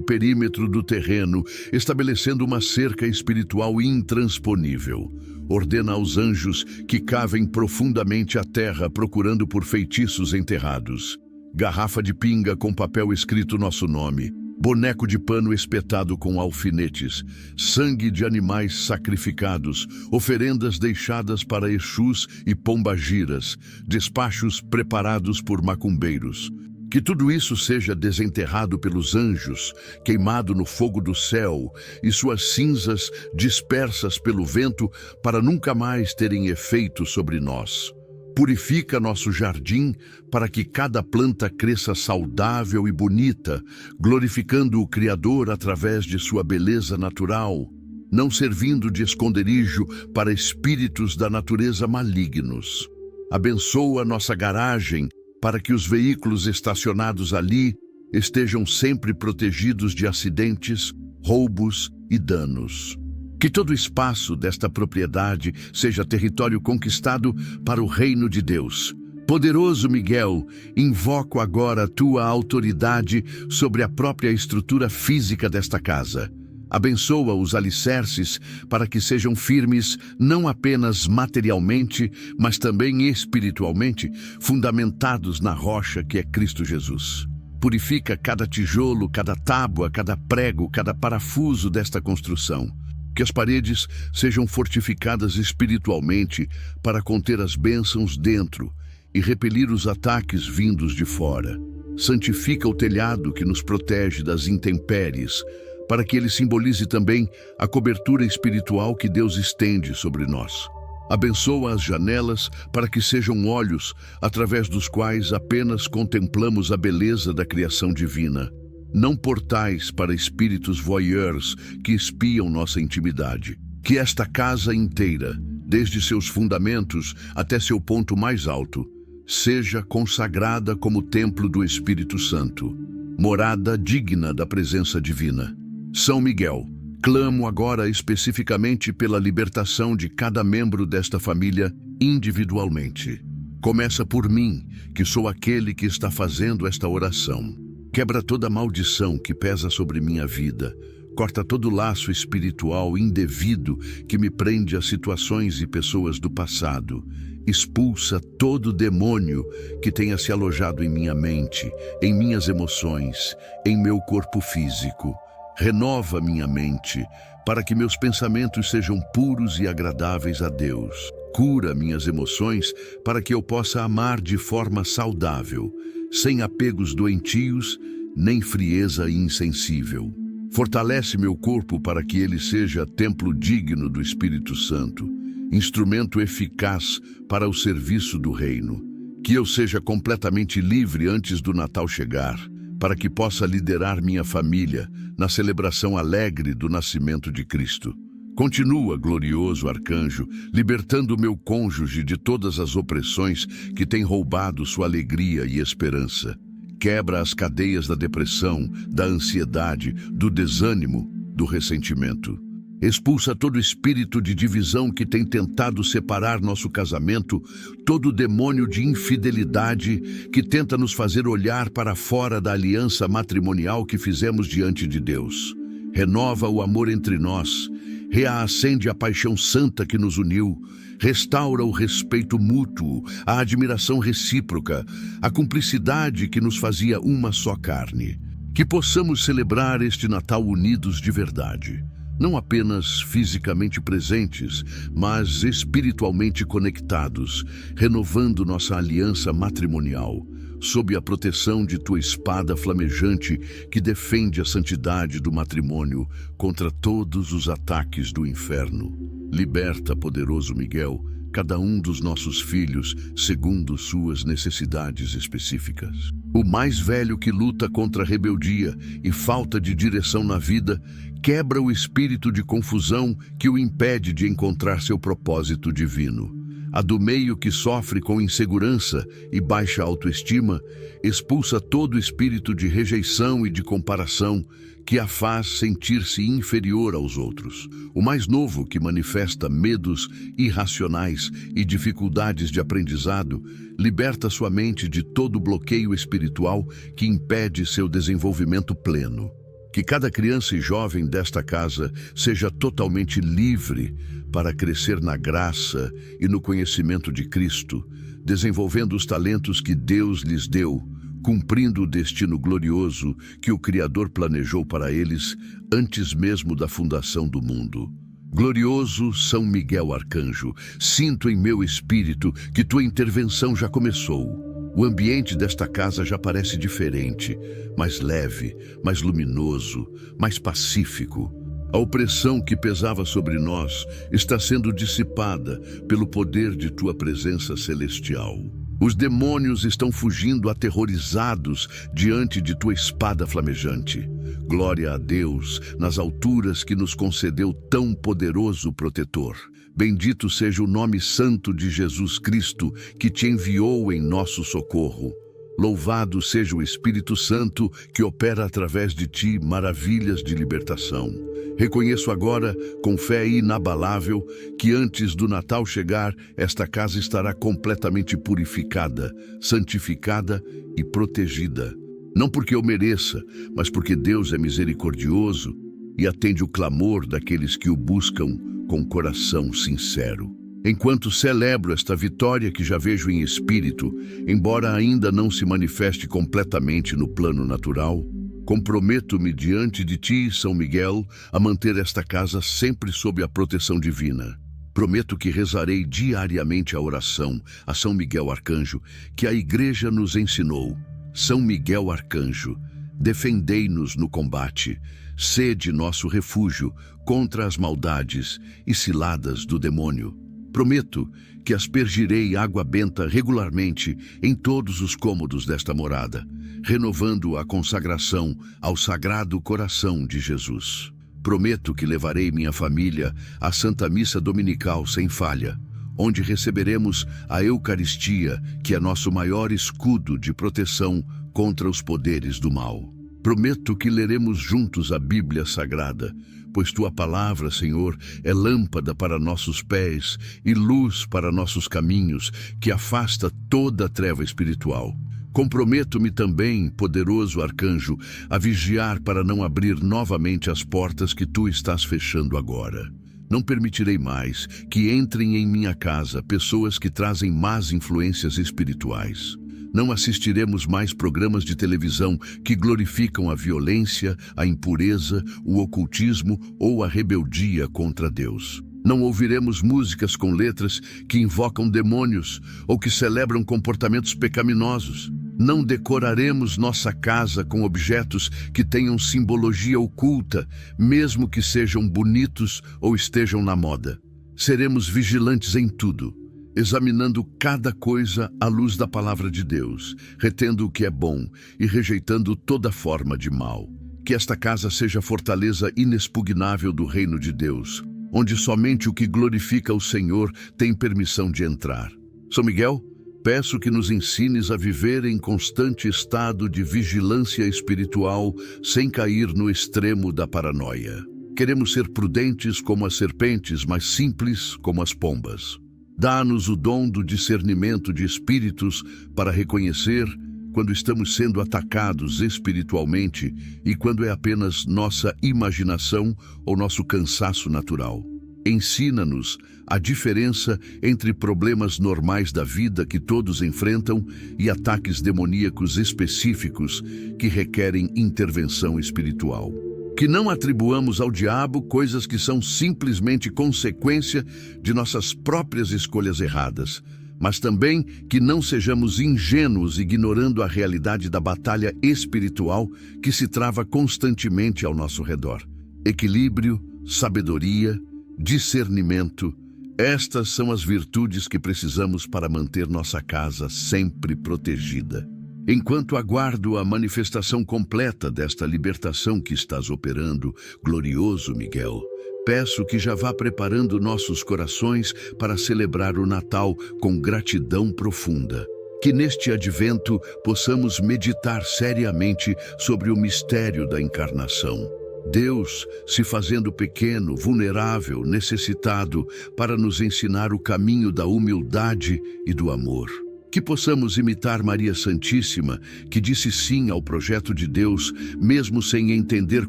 perímetro do terreno, estabelecendo uma cerca espiritual intransponível. Ordena aos anjos que cavem profundamente a terra procurando por feitiços enterrados. Garrafa de pinga com papel escrito nosso nome. Boneco de pano espetado com alfinetes, sangue de animais sacrificados, oferendas deixadas para Exus e pombagiras, despachos preparados por macumbeiros. Que tudo isso seja desenterrado pelos anjos, queimado no fogo do céu, e suas cinzas dispersas pelo vento para nunca mais terem efeito sobre nós. Purifica nosso jardim para que cada planta cresça saudável e bonita, glorificando o Criador através de sua beleza natural, não servindo de esconderijo para espíritos da natureza malignos. Abençoa nossa garagem para que os veículos estacionados ali estejam sempre protegidos de acidentes, roubos e danos. Que todo o espaço desta propriedade seja território conquistado para o reino de Deus. Poderoso Miguel, invoco agora a tua autoridade sobre a própria estrutura física desta casa. Abençoa os alicerces para que sejam firmes não apenas materialmente, mas também espiritualmente, fundamentados na rocha que é Cristo Jesus. Purifica cada tijolo, cada tábua, cada prego, cada parafuso desta construção. Que as paredes sejam fortificadas espiritualmente para conter as bênçãos dentro e repelir os ataques vindos de fora. Santifica o telhado que nos protege das intempéries, para que ele simbolize também a cobertura espiritual que Deus estende sobre nós. Abençoa as janelas para que sejam olhos através dos quais apenas contemplamos a beleza da criação divina. Não portais para espíritos voyeurs que espiam nossa intimidade. Que esta casa inteira, desde seus fundamentos até seu ponto mais alto, seja consagrada como templo do Espírito Santo, morada digna da presença divina. São Miguel, clamo agora especificamente pela libertação de cada membro desta família individualmente. Começa por mim, que sou aquele que está fazendo esta oração. Quebra toda maldição que pesa sobre minha vida. Corta todo laço espiritual indevido que me prende a situações e pessoas do passado. Expulsa todo demônio que tenha se alojado em minha mente, em minhas emoções, em meu corpo físico. Renova minha mente para que meus pensamentos sejam puros e agradáveis a Deus. Cura minhas emoções para que eu possa amar de forma saudável, sem apegos doentios, nem frieza insensível. Fortalece meu corpo para que ele seja templo digno do Espírito Santo, instrumento eficaz para o serviço do reino. Que eu seja completamente livre antes do Natal chegar, para que possa liderar minha família na celebração alegre do nascimento de Cristo. Continua, glorioso arcanjo, libertando meu cônjuge de todas as opressões que têm roubado sua alegria e esperança. Quebra as cadeias da depressão, da ansiedade, do desânimo, do ressentimento. Expulsa todo espírito de divisão que tem tentado separar nosso casamento, todo demônio de infidelidade que tenta nos fazer olhar para fora da aliança matrimonial que fizemos diante de Deus. Renova o amor entre nós, reacende a paixão santa que nos uniu, restaura o respeito mútuo, a admiração recíproca, a cumplicidade que nos fazia uma só carne. Que possamos celebrar este Natal unidos de verdade, não apenas fisicamente presentes, mas espiritualmente conectados, renovando nossa aliança matrimonial, sob a proteção de tua espada flamejante que defende a santidade do matrimônio contra todos os ataques do inferno. Liberta, poderoso Miguel, cada um dos nossos filhos segundo suas necessidades específicas. O mais velho que luta contra a rebeldia e falta de direção na vida, quebra o espírito de confusão que o impede de encontrar seu propósito divino. A do meio que sofre com insegurança e baixa autoestima, expulsa todo espírito de rejeição e de comparação que a faz sentir-se inferior aos outros. O mais novo que manifesta medos irracionais e dificuldades de aprendizado, liberta sua mente de todo bloqueio espiritual que impede seu desenvolvimento pleno. Que cada criança e jovem desta casa seja totalmente livre para crescer na graça e no conhecimento de Cristo, desenvolvendo os talentos que Deus lhes deu, cumprindo o destino glorioso que o Criador planejou para eles antes mesmo da fundação do mundo. Glorioso São Miguel Arcanjo, sinto em meu espírito que tua intervenção já começou. O ambiente desta casa já parece diferente, mais leve, mais luminoso, mais pacífico. A opressão que pesava sobre nós está sendo dissipada pelo poder de tua presença celestial. Os demônios estão fugindo aterrorizados diante de tua espada flamejante. Glória a Deus nas alturas que nos concedeu tão poderoso protetor. Bendito seja o nome santo de Jesus Cristo, que te enviou em nosso socorro. Louvado seja o Espírito Santo, que opera através de ti maravilhas de libertação. Reconheço agora, com fé inabalável, que antes do Natal chegar, esta casa estará completamente purificada, santificada e protegida. Não porque eu mereça, mas porque Deus é misericordioso e atende o clamor daqueles que o buscam com coração sincero. Enquanto celebro esta vitória que já vejo em espírito, embora ainda não se manifeste completamente no plano natural, comprometo-me diante de ti, São Miguel, a manter esta casa sempre sob a proteção divina. Prometo que rezarei diariamente a oração a São Miguel Arcanjo, que a Igreja nos ensinou. São Miguel Arcanjo, defendei-nos no combate, sede nosso refúgio contra as maldades e ciladas do demônio. Prometo que aspergirei água benta regularmente em todos os cômodos desta morada, renovando a consagração ao Sagrado Coração de Jesus. Prometo que levarei minha família à Santa Missa Dominical sem falha, onde receberemos a Eucaristia, que é nosso maior escudo de proteção contra os poderes do mal. Prometo que leremos juntos a Bíblia Sagrada, pois tua palavra, Senhor, é lâmpada para nossos pés e luz para nossos caminhos, que afasta toda a treva espiritual. Comprometo-me também, poderoso arcanjo, a vigiar para não abrir novamente as portas que tu estás fechando agora. Não permitirei mais que entrem em minha casa pessoas que trazem más influências espirituais. Não assistiremos mais programas de televisão que glorificam a violência, a impureza, o ocultismo ou a rebeldia contra Deus. Não ouviremos músicas com letras que invocam demônios ou que celebram comportamentos pecaminosos. Não decoraremos nossa casa com objetos que tenham simbologia oculta, mesmo que sejam bonitos ou estejam na moda. Seremos vigilantes em tudo, examinando cada coisa à luz da palavra de Deus, retendo o que é bom e rejeitando toda forma de mal. Que esta casa seja a fortaleza inexpugnável do reino de Deus, onde somente o que glorifica o Senhor tem permissão de entrar. São Miguel, peço que nos ensines a viver em constante estado de vigilância espiritual, sem cair no extremo da paranoia. Queremos ser prudentes como as serpentes, mas simples como as pombas. Dá-nos o dom do discernimento de espíritos para reconhecer quando estamos sendo atacados espiritualmente e quando é apenas nossa imaginação ou nosso cansaço natural. Ensina-nos a diferença entre problemas normais da vida que todos enfrentam e ataques demoníacos específicos que requerem intervenção espiritual. Que não atribuamos ao diabo coisas que são simplesmente consequência de nossas próprias escolhas erradas, mas também que não sejamos ingênuos ignorando a realidade da batalha espiritual que se trava constantemente ao nosso redor. Equilíbrio, sabedoria, discernimento, estas são as virtudes que precisamos para manter nossa casa sempre protegida. Enquanto aguardo a manifestação completa desta libertação que estás operando, glorioso Miguel, peço que já vá preparando nossos corações para celebrar o Natal com gratidão profunda. Que neste advento possamos meditar seriamente sobre o mistério da encarnação. Deus se fazendo pequeno, vulnerável, necessitado, para nos ensinar o caminho da humildade e do amor. Que possamos imitar Maria Santíssima, que disse sim ao projeto de Deus, mesmo sem entender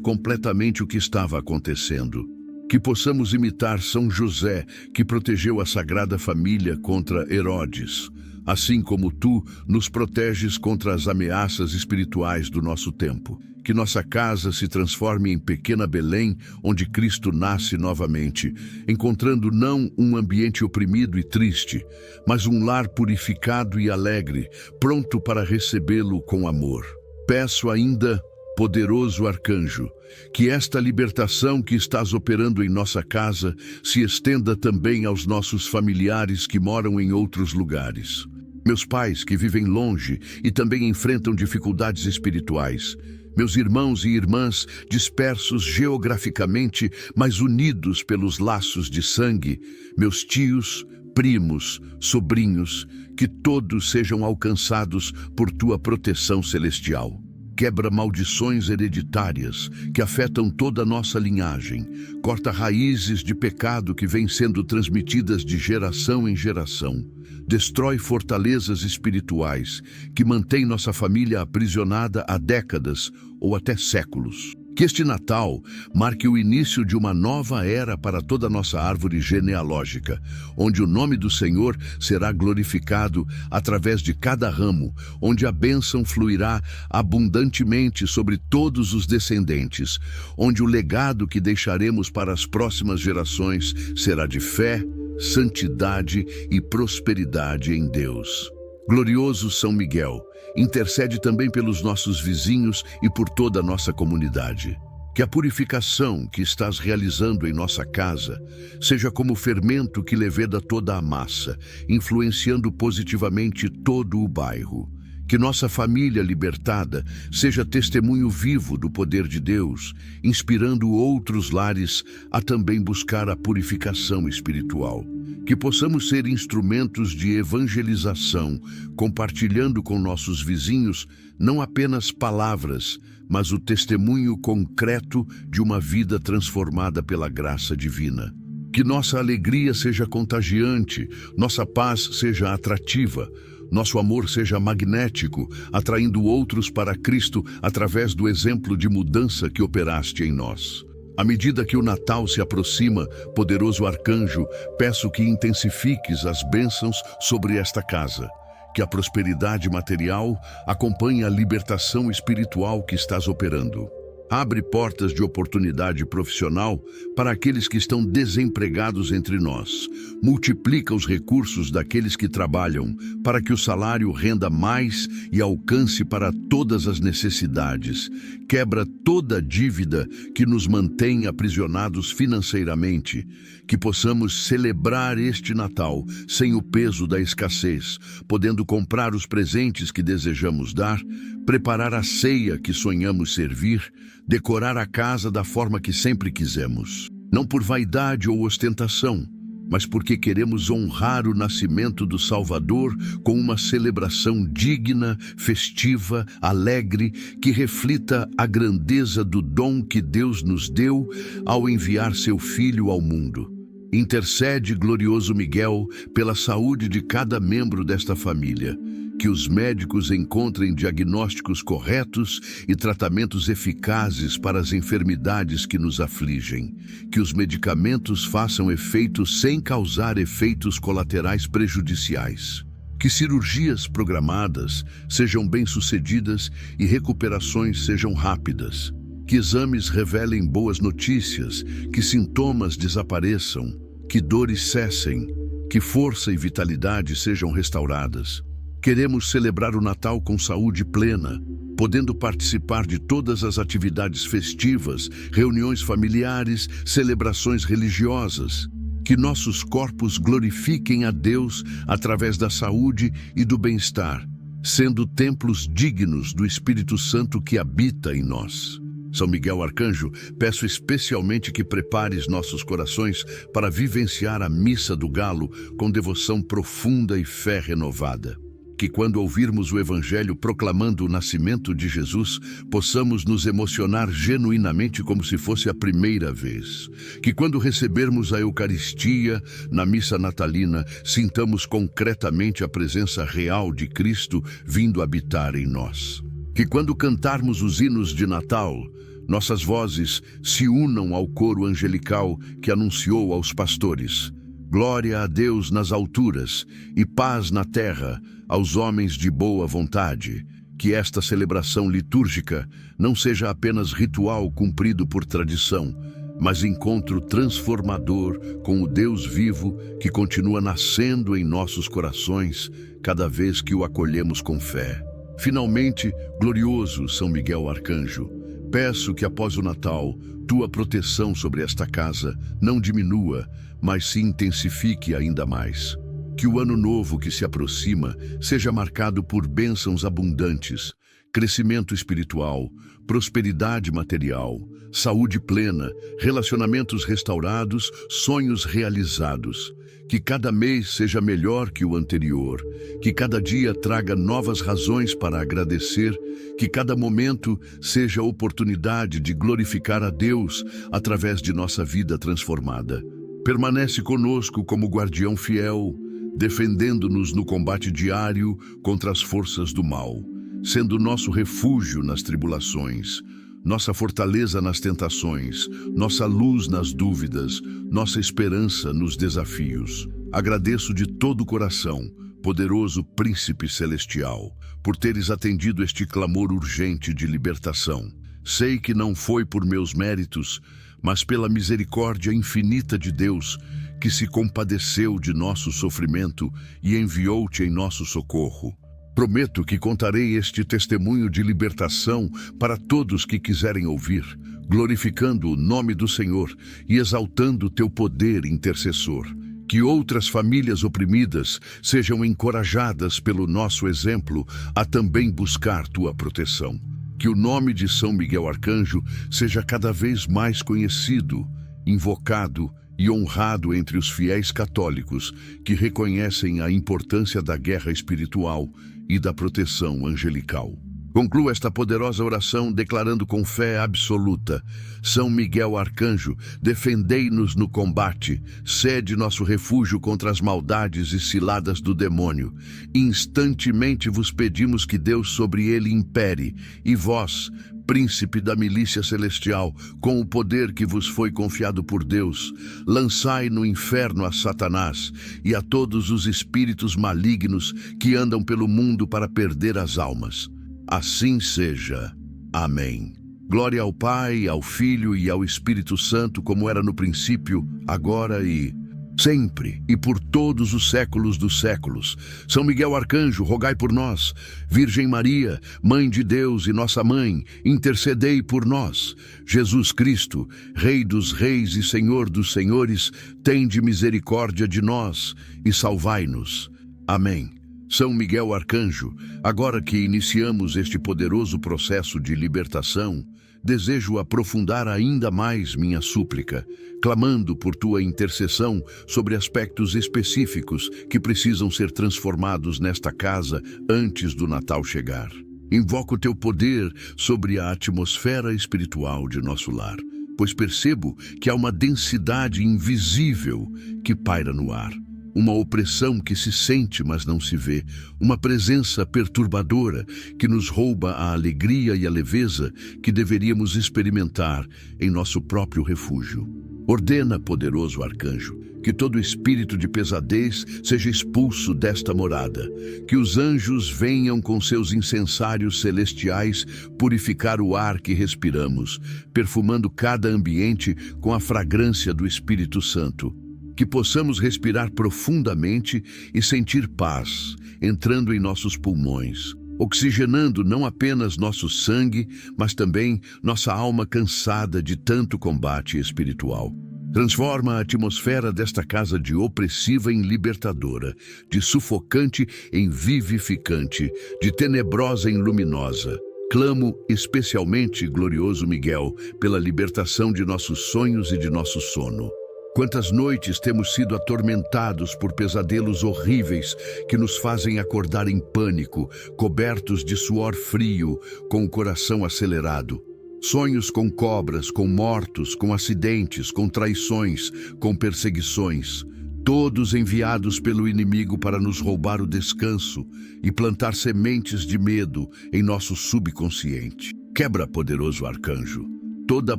completamente o que estava acontecendo. Que possamos imitar São José, que protegeu a Sagrada Família contra Herodes, assim como tu nos proteges contra as ameaças espirituais do nosso tempo. que nossa casa se transforme em pequena Belém, onde Cristo nasce novamente, encontrando não um ambiente oprimido e triste, mas um lar purificado e alegre, pronto para recebê-lo com amor. Peço ainda, poderoso arcanjo, que esta libertação que estás operando em nossa casa se estenda também aos nossos familiares que moram em outros lugares. Meus pais que vivem longe e também enfrentam dificuldades espirituais. Meus irmãos e irmãs dispersos geograficamente, mas unidos pelos laços de sangue. Meus tios, primos, sobrinhos, que todos sejam alcançados por tua proteção celestial. Quebra maldições hereditárias que afetam toda a nossa linhagem. Corta raízes de pecado que vêm sendo transmitidas de geração em geração. Destrói fortalezas espirituais que mantêm nossa família aprisionada há décadas ou até séculos. Que este Natal marque o início de uma nova era para toda a nossa árvore genealógica, onde o nome do Senhor será glorificado através de cada ramo, onde a bênção fluirá abundantemente sobre todos os descendentes, onde o legado que deixaremos para as próximas gerações será de fé, santidade e prosperidade em Deus. Glorioso São Miguel, intercede também pelos nossos vizinhos e por toda a nossa comunidade. Que a purificação que estás realizando em nossa casa seja como fermento que leveda toda a massa, influenciando positivamente todo o bairro. Que nossa família libertada seja testemunho vivo do poder de Deus, inspirando outros lares a também buscar a purificação espiritual. Que possamos ser instrumentos de evangelização, compartilhando com nossos vizinhos não apenas palavras, mas o testemunho concreto de uma vida transformada pela graça divina. Que nossa alegria seja contagiante, nossa paz seja atrativa, nosso amor seja magnético, atraindo outros para Cristo através do exemplo de mudança que operaste em nós. À medida que o Natal se aproxima, poderoso arcanjo, peço que intensifiques as bênçãos sobre esta casa. Que a prosperidade material acompanhe a libertação espiritual que estás operando. Abre portas de oportunidade profissional para aqueles que estão desempregados entre nós. Multiplica os recursos daqueles que trabalham, para que o salário renda mais e alcance para todas as necessidades. Quebra toda dívida que nos mantém aprisionados financeiramente. Que possamos celebrar este Natal sem o peso da escassez, podendo comprar os presentes que desejamos dar, preparar a ceia que sonhamos servir, decorar a casa da forma que sempre quisemos. Não por vaidade ou ostentação, mas porque queremos honrar o nascimento do Salvador com uma celebração digna, festiva, alegre, que reflita a grandeza do dom que Deus nos deu ao enviar seu Filho ao mundo. Intercede, glorioso Miguel, pela saúde de cada membro desta família. Que os médicos encontrem diagnósticos corretos e tratamentos eficazes para as enfermidades que nos afligem. Que os medicamentos façam efeito sem causar efeitos colaterais prejudiciais. Que cirurgias programadas sejam bem-sucedidas e recuperações sejam rápidas. Que exames revelem boas notícias, que sintomas desapareçam, que dores cessem, que força e vitalidade sejam restauradas. Queremos celebrar o Natal com saúde plena, podendo participar de todas as atividades festivas, reuniões familiares, celebrações religiosas. Que nossos corpos glorifiquem a Deus através da saúde e do bem-estar, sendo templos dignos do Espírito Santo que habita em nós. São Miguel Arcanjo, peço especialmente que prepares nossos corações para vivenciar a Missa do Galo com devoção profunda e fé renovada. Que quando ouvirmos o Evangelho proclamando o nascimento de Jesus, possamos nos emocionar genuinamente como se fosse a primeira vez. Que quando recebermos a Eucaristia na missa natalina, sintamos concretamente a presença real de Cristo vindo habitar em nós. Que quando cantarmos os hinos de Natal, nossas vozes se unam ao coro angelical que anunciou aos pastores: glória a Deus nas alturas e paz na terra aos homens de boa vontade. Que esta celebração litúrgica não seja apenas ritual cumprido por tradição, mas encontro transformador com o Deus vivo que continua nascendo em nossos corações cada vez que o acolhemos com fé. Finalmente, glorioso São Miguel Arcanjo, peço que após o Natal, tua proteção sobre esta casa não diminua, mas se intensifique ainda mais. Que o ano novo que se aproxima seja marcado por bênçãos abundantes, crescimento espiritual, prosperidade material, saúde plena, relacionamentos restaurados, sonhos realizados. Que cada mês seja melhor que o anterior, que cada dia traga novas razões para agradecer, que cada momento seja oportunidade de glorificar a Deus através de nossa vida transformada. Permanece conosco como guardião fiel, defendendo-nos no combate diário contra as forças do mal, sendo nosso refúgio nas tribulações, nossa fortaleza nas tentações, nossa luz nas dúvidas, nossa esperança nos desafios. Agradeço de todo o coração, poderoso Príncipe Celestial, por teres atendido este clamor urgente de libertação. Sei que não foi por meus méritos, mas pela misericórdia infinita de Deus, que se compadeceu de nosso sofrimento e enviou-te em nosso socorro. Prometo que contarei este testemunho de libertação para todos que quiserem ouvir, glorificando o nome do Senhor e exaltando teu poder intercessor. Que outras famílias oprimidas sejam encorajadas pelo nosso exemplo a também buscar tua proteção. Que o nome de São Miguel Arcanjo seja cada vez mais conhecido, invocado e honrado entre os fiéis católicos que reconhecem a importância da guerra espiritual e da proteção angelical. Concluo esta poderosa oração declarando com fé absoluta: São Miguel Arcanjo, defendei-nos no combate, sede nosso refúgio contra as maldades e ciladas do demônio. Instantemente vos pedimos que Deus sobre ele impere, e vós, príncipe da milícia celestial, com o poder que vos foi confiado por Deus, lançai no inferno a Satanás e a todos os espíritos malignos que andam pelo mundo para perder as almas. Assim seja. Amém. Glória ao Pai, ao Filho e ao Espírito Santo, como era no princípio, agora e sempre, e por todos os séculos dos séculos. São Miguel Arcanjo, rogai por nós. Virgem Maria, Mãe de Deus e nossa Mãe, intercedei por nós. Jesus Cristo, Rei dos Reis e Senhor dos Senhores, tende misericórdia de nós e salvai-nos. Amém. São Miguel Arcanjo, agora que iniciamos este poderoso processo de libertação, desejo aprofundar ainda mais minha súplica, clamando por tua intercessão sobre aspectos específicos que precisam ser transformados nesta casa antes do Natal chegar. Invoco teu poder sobre a atmosfera espiritual de nosso lar, pois percebo que há uma densidade invisível que paira no ar. Uma opressão que se sente, mas não se vê. Uma presença perturbadora que nos rouba a alegria e a leveza que deveríamos experimentar em nosso próprio refúgio. Ordena, poderoso arcanjo, que todo espírito de pesadez seja expulso desta morada. Que os anjos venham com seus incensários celestiais purificar o ar que respiramos, perfumando cada ambiente com a fragrância do Espírito Santo. Que possamos respirar profundamente e sentir paz entrando em nossos pulmões, oxigenando não apenas nosso sangue, mas também nossa alma cansada de tanto combate espiritual. Transforma a atmosfera desta casa de opressiva em libertadora, de sufocante em vivificante, de tenebrosa em luminosa. Clamo especialmente, glorioso Miguel, pela libertação de nossos sonhos e de nosso sono. Quantas noites temos sido atormentados por pesadelos horríveis que nos fazem acordar em pânico, cobertos de suor frio, com o coração acelerado. Sonhos com cobras, com mortos, com acidentes, com traições, com perseguições, todos enviados pelo inimigo para nos roubar o descanso e plantar sementes de medo em nosso subconsciente. Quebra, poderoso arcanjo, toda a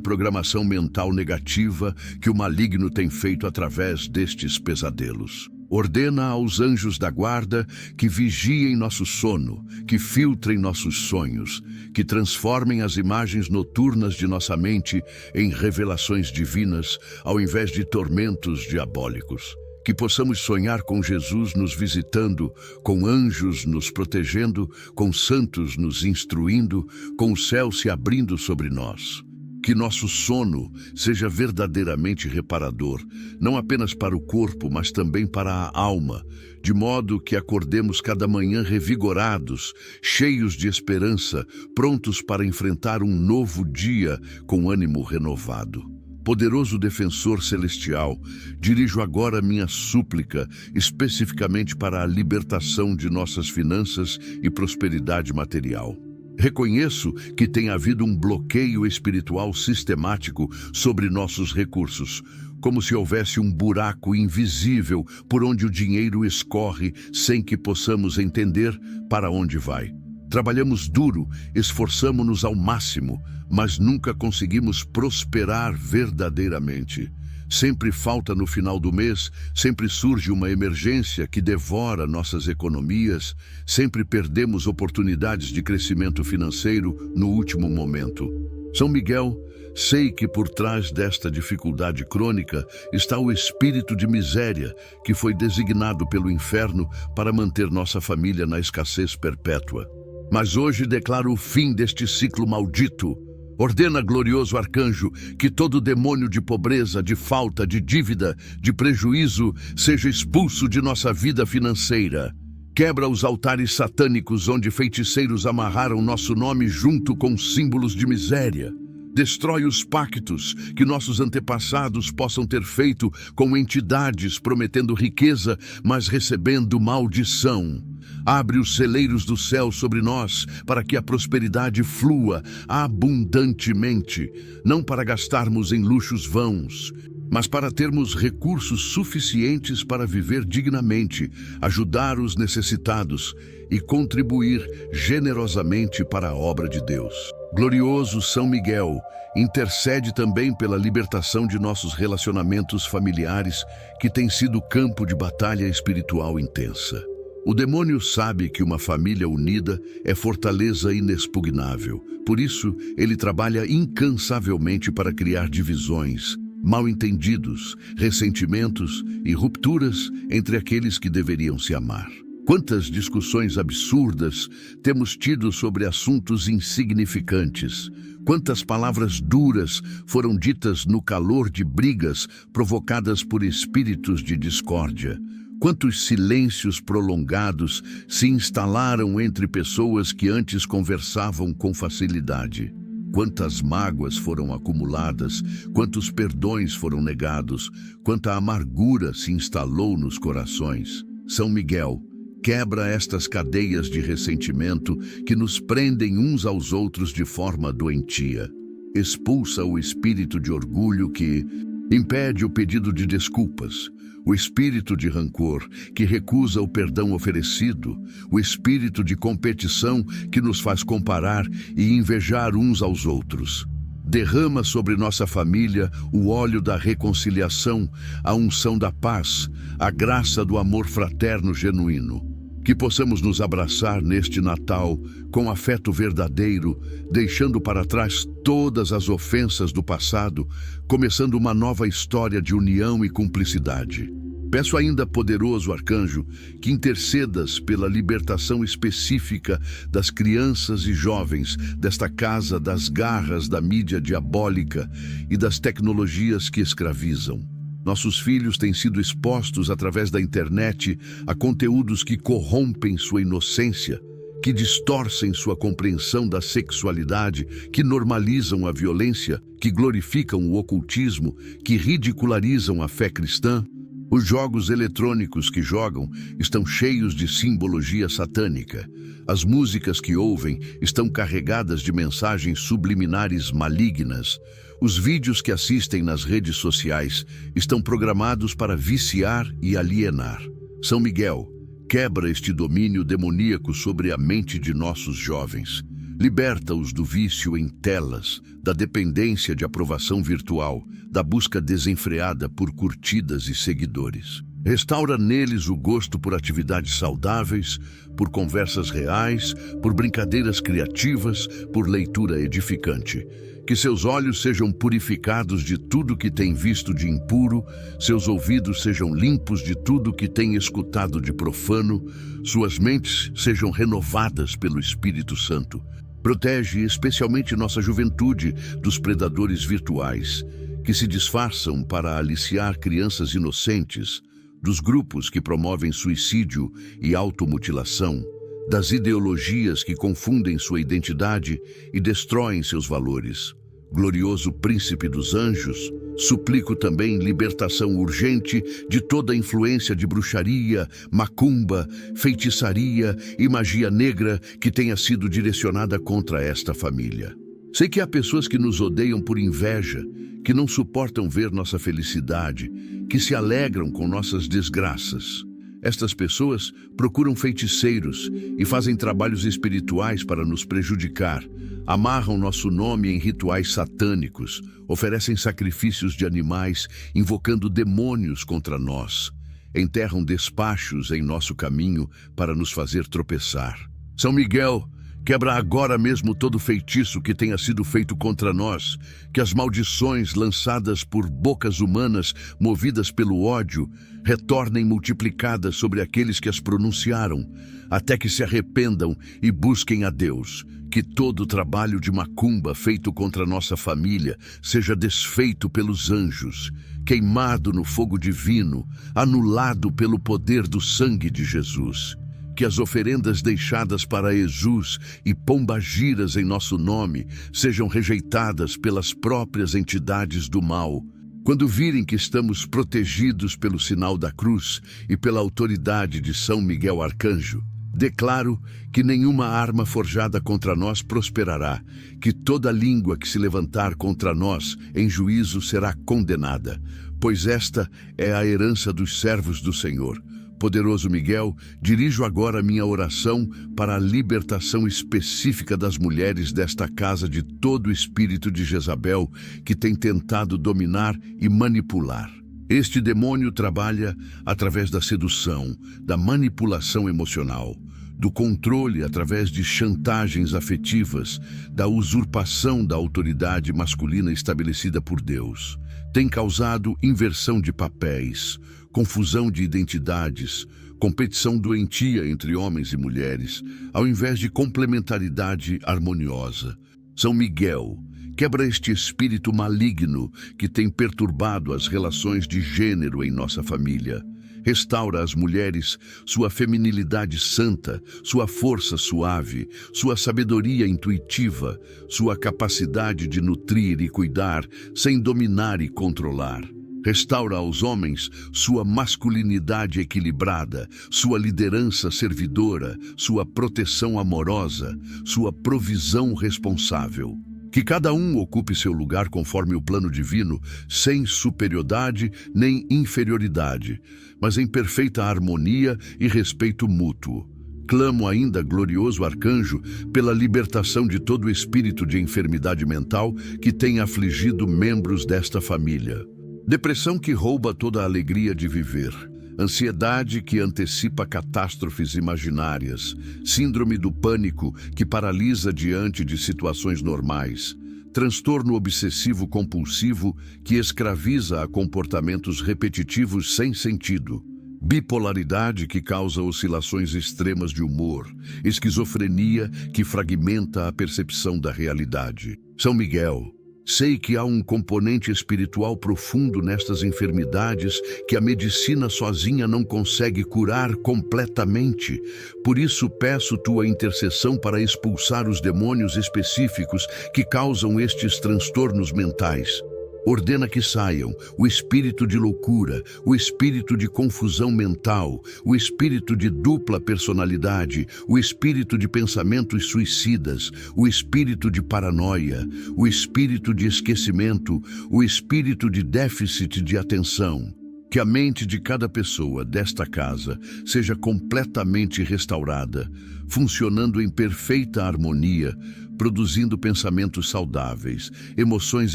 programação mental negativa que o maligno tem feito através destes pesadelos. Ordena aos anjos da guarda que vigiem nosso sono, que filtrem nossos sonhos, que transformem as imagens noturnas de nossa mente em revelações divinas, ao invés de tormentos diabólicos. Que possamos sonhar com Jesus nos visitando, com anjos nos protegendo, com santos nos instruindo, com o céu se abrindo sobre nós. Que nosso sono seja verdadeiramente reparador, não apenas para o corpo, mas também para a alma, de modo que acordemos cada manhã revigorados, cheios de esperança, prontos para enfrentar um novo dia com ânimo renovado. Poderoso defensor celestial, dirijo agora minha súplica especificamente para a libertação de nossas finanças e prosperidade material. Reconheço que tem havido um bloqueio espiritual sistemático sobre nossos recursos, como se houvesse um buraco invisível por onde o dinheiro escorre sem que possamos entender para onde vai. Trabalhamos duro, esforçamo-nos ao máximo, mas nunca conseguimos prosperar verdadeiramente. Sempre falta no final do mês, sempre surge uma emergência que devora nossas economias, sempre perdemos oportunidades de crescimento financeiro no último momento. São Miguel, sei que por trás desta dificuldade crônica está o espírito de miséria que foi designado pelo inferno para manter nossa família na escassez perpétua. Mas hoje declaro o fim deste ciclo maldito. Ordena, glorioso arcanjo, que todo demônio de pobreza, de falta, de dívida, de prejuízo seja expulso de nossa vida financeira. Quebra os altares satânicos onde feiticeiros amarraram nosso nome junto com símbolos de miséria. Destrói os pactos que nossos antepassados possam ter feito com entidades prometendo riqueza, mas recebendo maldição. Abre os celeiros do céu sobre nós para que a prosperidade flua abundantemente, não para gastarmos em luxos vãos, mas para termos recursos suficientes para viver dignamente, ajudar os necessitados e contribuir generosamente para a obra de Deus. Glorioso São Miguel, intercede também pela libertação de nossos relacionamentos familiares, que tem sido campo de batalha espiritual intensa. O demônio sabe que uma família unida é fortaleza inexpugnável. Por isso, ele trabalha incansavelmente para criar divisões, mal-entendidos, ressentimentos e rupturas entre aqueles que deveriam se amar. Quantas discussões absurdas temos tido sobre assuntos insignificantes? Quantas palavras duras foram ditas no calor de brigas provocadas por espíritos de discórdia? Quantos silêncios prolongados se instalaram entre pessoas que antes conversavam com facilidade? Quantas mágoas foram acumuladas, quantos perdões foram negados, quanta amargura se instalou nos corações. São Miguel, quebra estas cadeias de ressentimento que nos prendem uns aos outros de forma doentia. Expulsa o espírito de orgulho que impede o pedido de desculpas, o espírito de rancor que recusa o perdão oferecido, o espírito de competição que nos faz comparar e invejar uns aos outros. Derrama sobre nossa família o óleo da reconciliação, a unção da paz, a graça do amor fraterno genuíno. Que possamos nos abraçar neste Natal com afeto verdadeiro, deixando para trás todas as ofensas do passado, começando uma nova história de união e cumplicidade. Peço ainda, poderoso arcanjo, que intercedas pela libertação específica das crianças e jovens desta casa das garras da mídia diabólica e das tecnologias que escravizam. Nossos filhos têm sido expostos através da internet a conteúdos que corrompem sua inocência, que distorcem sua compreensão da sexualidade, que normalizam a violência, que glorificam o ocultismo, que ridicularizam a fé cristã. Os jogos eletrônicos que jogam estão cheios de simbologia satânica. As músicas que ouvem estão carregadas de mensagens subliminares malignas. Os vídeos que assistem nas redes sociais estão programados para viciar e alienar. São Miguel, quebra este domínio demoníaco sobre a mente de nossos jovens. Liberta-os do vício em telas, da dependência de aprovação virtual, da busca desenfreada por curtidas e seguidores. Restaura neles o gosto por atividades saudáveis, por conversas reais, por brincadeiras criativas, por leitura edificante. Que seus olhos sejam purificados de tudo que têm visto de impuro, seus ouvidos sejam limpos de tudo que têm escutado de profano, suas mentes sejam renovadas pelo Espírito Santo. Protege especialmente nossa juventude dos predadores virtuais, que se disfarçam para aliciar crianças inocentes, dos grupos que promovem suicídio e automutilação, das ideologias que confundem sua identidade e destroem seus valores. Glorioso Príncipe dos Anjos, suplico também libertação urgente de toda influência de bruxaria, macumba, feitiçaria e magia negra que tenha sido direcionada contra esta família. Sei que há pessoas que nos odeiam por inveja, que não suportam ver nossa felicidade, que se alegram com nossas desgraças. Estas pessoas procuram feiticeiros e fazem trabalhos espirituais para nos prejudicar, amarram nosso nome em rituais satânicos, oferecem sacrifícios de animais, invocando demônios contra nós, enterram despachos em nosso caminho para nos fazer tropeçar. São Miguel, quebra agora mesmo todo feitiço que tenha sido feito contra nós, que as maldições lançadas por bocas humanas, movidas pelo ódio, retornem multiplicadas sobre aqueles que as pronunciaram, até que se arrependam e busquem a Deus. Que todo o trabalho de macumba feito contra nossa família seja desfeito pelos anjos, queimado no fogo divino, anulado pelo poder do sangue de Jesus. Que as oferendas deixadas para Jesus e pombagiras em nosso nome sejam rejeitadas pelas próprias entidades do mal. Quando virem que estamos protegidos pelo sinal da cruz e pela autoridade de São Miguel Arcanjo, declaro que nenhuma arma forjada contra nós prosperará, que toda língua que se levantar contra nós em juízo será condenada, pois esta é a herança dos servos do Senhor. Poderoso Miguel, dirijo agora minha oração para a libertação específica das mulheres desta casa de todo o espírito de Jezabel que tem tentado dominar e manipular. Este demônio trabalha através da sedução, da manipulação emocional, do controle através de chantagens afetivas, da usurpação da autoridade masculina estabelecida por Deus. Tem causado inversão de papéis, confusão de identidades, competição doentia entre homens e mulheres, ao invés de complementaridade harmoniosa. São Miguel, quebra este espírito maligno que tem perturbado as relações de gênero em nossa família. Restaura às mulheres sua feminilidade santa, sua força suave, sua sabedoria intuitiva, sua capacidade de nutrir e cuidar sem dominar e controlar. Restaura aos homens sua masculinidade equilibrada, sua liderança servidora, sua proteção amorosa, sua provisão responsável. Que cada um ocupe seu lugar conforme o plano divino, sem superioridade nem inferioridade, mas em perfeita harmonia e respeito mútuo. Clamo ainda, glorioso arcanjo, pela libertação de todo o espírito de enfermidade mental que tem afligido membros desta família. Depressão que rouba toda a alegria de viver. Ansiedade que antecipa catástrofes imaginárias, síndrome do pânico que paralisa diante de situações normais, transtorno obsessivo-compulsivo que escraviza a comportamentos repetitivos sem sentido, bipolaridade que causa oscilações extremas de humor, esquizofrenia que fragmenta a percepção da realidade. São Miguel, sei que há um componente espiritual profundo nestas enfermidades que a medicina sozinha não consegue curar completamente. Por isso peço tua intercessão para expulsar os demônios específicos que causam estes transtornos mentais. Ordena que saiam o espírito de loucura, o espírito de confusão mental, o espírito de dupla personalidade, o espírito de pensamentos suicidas, o espírito de paranoia, o espírito de esquecimento, o espírito de déficit de atenção. Que a mente de cada pessoa desta casa seja completamente restaurada, funcionando em perfeita harmonia, produzindo pensamentos saudáveis, emoções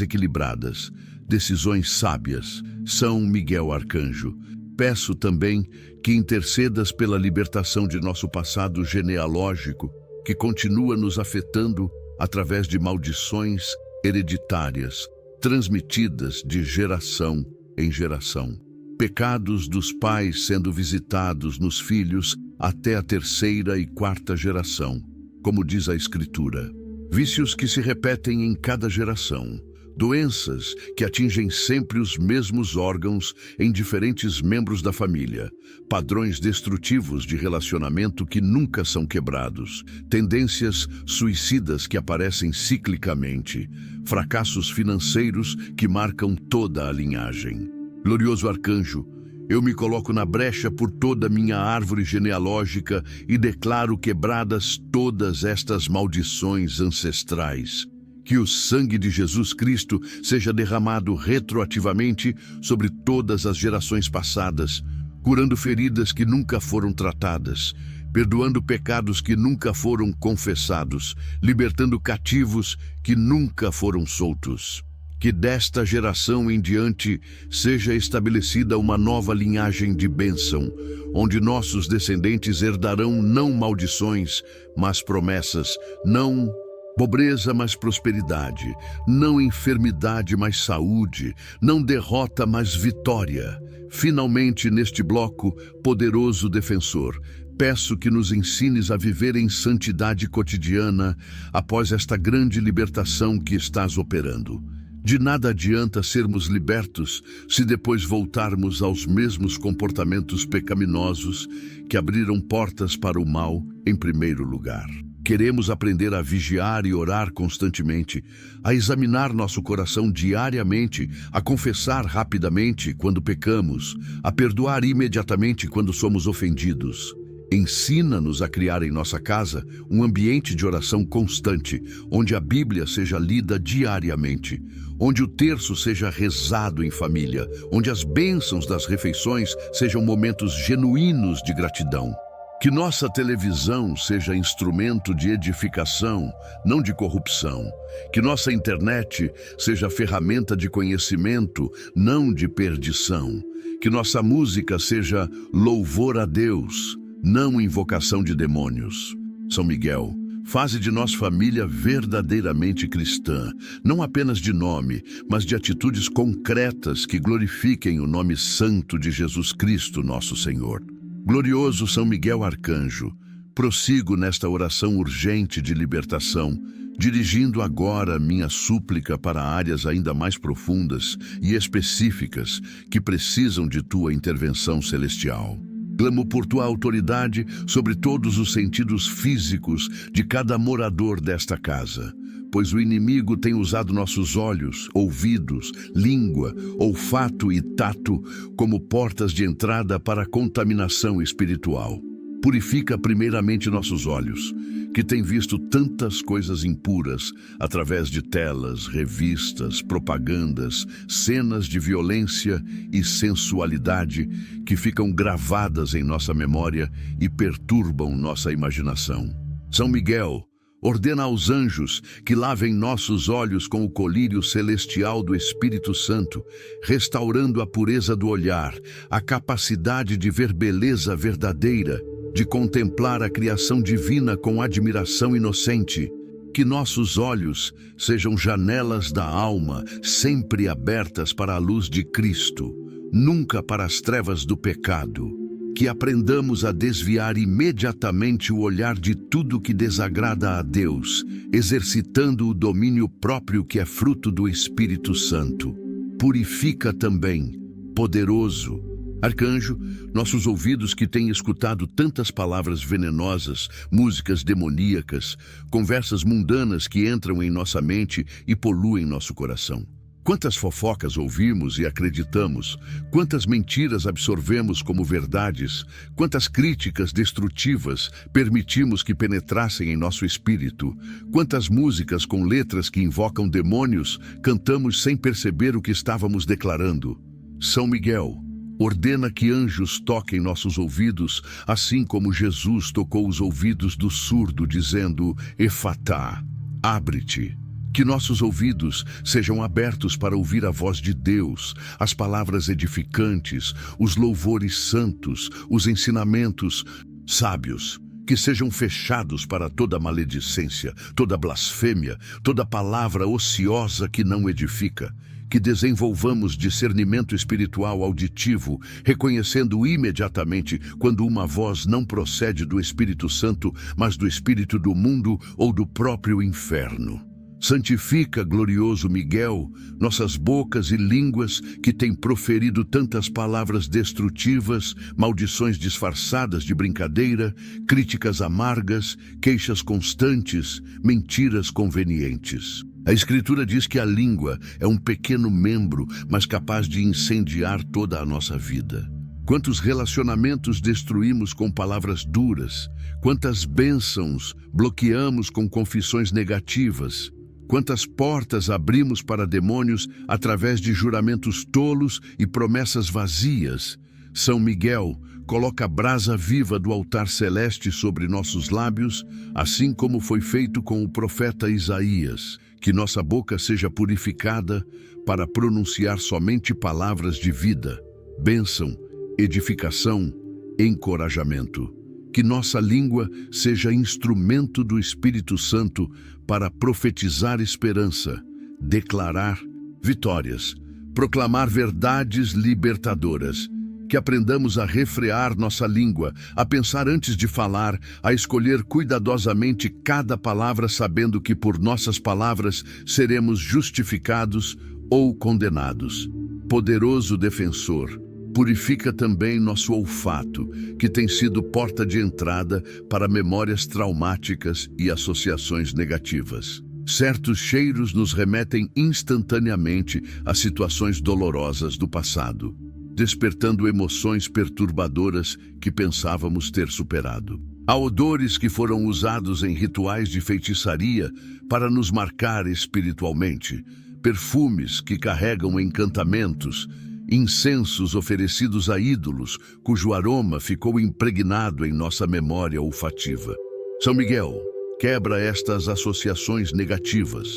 equilibradas, decisões sábias. São Miguel Arcanjo, Peço também que intercedas pela libertação de nosso passado genealógico, que continua nos afetando através de maldições hereditárias, transmitidas de geração em geração. Pecados dos pais sendo visitados nos filhos até a terceira e quarta geração, como diz a Escritura. Vícios que se repetem em cada geração. Doenças que atingem sempre os mesmos órgãos em diferentes membros da família, padrões destrutivos de relacionamento que nunca são quebrados, tendências suicidas que aparecem ciclicamente, fracassos financeiros que marcam toda a linhagem. Glorioso Arcanjo, eu me coloco na brecha por toda a minha árvore genealógica e declaro quebradas todas estas maldições ancestrais. Que o sangue de Jesus Cristo seja derramado retroativamente sobre todas as gerações passadas, curando feridas que nunca foram tratadas, perdoando pecados que nunca foram confessados, libertando cativos que nunca foram soltos. Que desta geração em diante seja estabelecida uma nova linhagem de bênção, onde nossos descendentes herdarão não maldições, mas promessas, não pobreza, mas prosperidade, não enfermidade, mas saúde, não derrota, mas vitória. Finalmente, neste bloco, poderoso defensor, peço que nos ensines a viver em santidade cotidiana após esta grande libertação que estás operando. De nada adianta sermos libertos se depois voltarmos aos mesmos comportamentos pecaminosos que abriram portas para o mal em primeiro lugar. Queremos aprender a vigiar e orar constantemente, a examinar nosso coração diariamente, a confessar rapidamente quando pecamos, a perdoar imediatamente quando somos ofendidos. Ensina-nos a criar em nossa casa um ambiente de oração constante, onde a Bíblia seja lida diariamente, onde o terço seja rezado em família, onde as bênçãos das refeições sejam momentos genuínos de gratidão. Que nossa televisão seja instrumento de edificação, não de corrupção. Que nossa internet seja ferramenta de conhecimento, não de perdição. Que nossa música seja louvor a Deus, não invocação de demônios. São Miguel, faze de nós família verdadeiramente cristã, não apenas de nome, mas de atitudes concretas que glorifiquem o nome santo de Jesus Cristo, nosso Senhor. Glorioso São Miguel Arcanjo, prossigo nesta oração urgente de libertação, dirigindo agora minha súplica para áreas ainda mais profundas e específicas que precisam de tua intervenção celestial. Clamo por tua autoridade sobre todos os sentidos físicos de cada morador desta casa, pois o inimigo tem usado nossos olhos, ouvidos, língua, olfato e tato como portas de entrada para a contaminação espiritual. Purifica primeiramente nossos olhos, que têm visto tantas coisas impuras através de telas, revistas, propagandas, cenas de violência e sensualidade que ficam gravadas em nossa memória e perturbam nossa imaginação. São Miguel, ordena aos anjos que lavem nossos olhos com o colírio celestial do Espírito Santo, restaurando a pureza do olhar, a capacidade de ver beleza verdadeira, de contemplar a criação divina com admiração inocente. Que nossos olhos sejam janelas da alma, sempre abertas para a luz de Cristo, nunca para as trevas do pecado. Que aprendamos a desviar imediatamente o olhar de tudo que desagrada a Deus, exercitando o domínio próprio que é fruto do Espírito Santo. Purifica também, poderoso Arcanjo, nossos ouvidos que têm escutado tantas palavras venenosas, músicas demoníacas, conversas mundanas que entram em nossa mente e poluem nosso coração. Quantas fofocas ouvimos e acreditamos, quantas mentiras absorvemos como verdades, quantas críticas destrutivas permitimos que penetrassem em nosso espírito, quantas músicas com letras que invocam demônios cantamos sem perceber o que estávamos declarando. São Miguel, ordena que anjos toquem nossos ouvidos, assim como Jesus tocou os ouvidos do surdo, dizendo: Efatá, abre-te. Que nossos ouvidos sejam abertos para ouvir a voz de Deus, as palavras edificantes, os louvores santos, os ensinamentos sábios. Que sejam fechados para toda maledicência, toda blasfêmia, toda palavra ociosa que não edifica. Que desenvolvamos discernimento espiritual auditivo, reconhecendo imediatamente quando uma voz não procede do Espírito Santo, mas do espírito do mundo ou do próprio inferno. Santifica, glorioso Miguel, nossas bocas e línguas que têm proferido tantas palavras destrutivas, maldições disfarçadas de brincadeira, críticas amargas, queixas constantes, mentiras convenientes. A Escritura diz que a língua é um pequeno membro, mas capaz de incendiar toda a nossa vida. Quantos relacionamentos destruímos com palavras duras, quantas bênçãos bloqueamos com confissões negativas, quantas portas abrimos para demônios através de juramentos tolos e promessas vazias. São Miguel, coloca a brasa viva do altar celeste sobre nossos lábios, assim como foi feito com o profeta Isaías. Que nossa boca seja purificada para pronunciar somente palavras de vida, bênção, edificação, encorajamento. Que nossa língua seja instrumento do Espírito Santo para profetizar esperança, declarar vitórias, proclamar verdades libertadoras. Que aprendamos a refrear nossa língua, a pensar antes de falar, a escolher cuidadosamente cada palavra, sabendo que por nossas palavras seremos justificados ou condenados. Poderoso defensor, purifica também nosso olfato, que tem sido porta de entrada para memórias traumáticas e associações negativas. Certos cheiros nos remetem instantaneamente a situações dolorosas do passado, despertando emoções perturbadoras que pensávamos ter superado. Há odores que foram usados em rituais de feitiçaria para nos marcar espiritualmente, perfumes que carregam encantamentos, incensos oferecidos a ídolos, cujo aroma ficou impregnado em nossa memória olfativa. São Miguel, quebra estas associações negativas.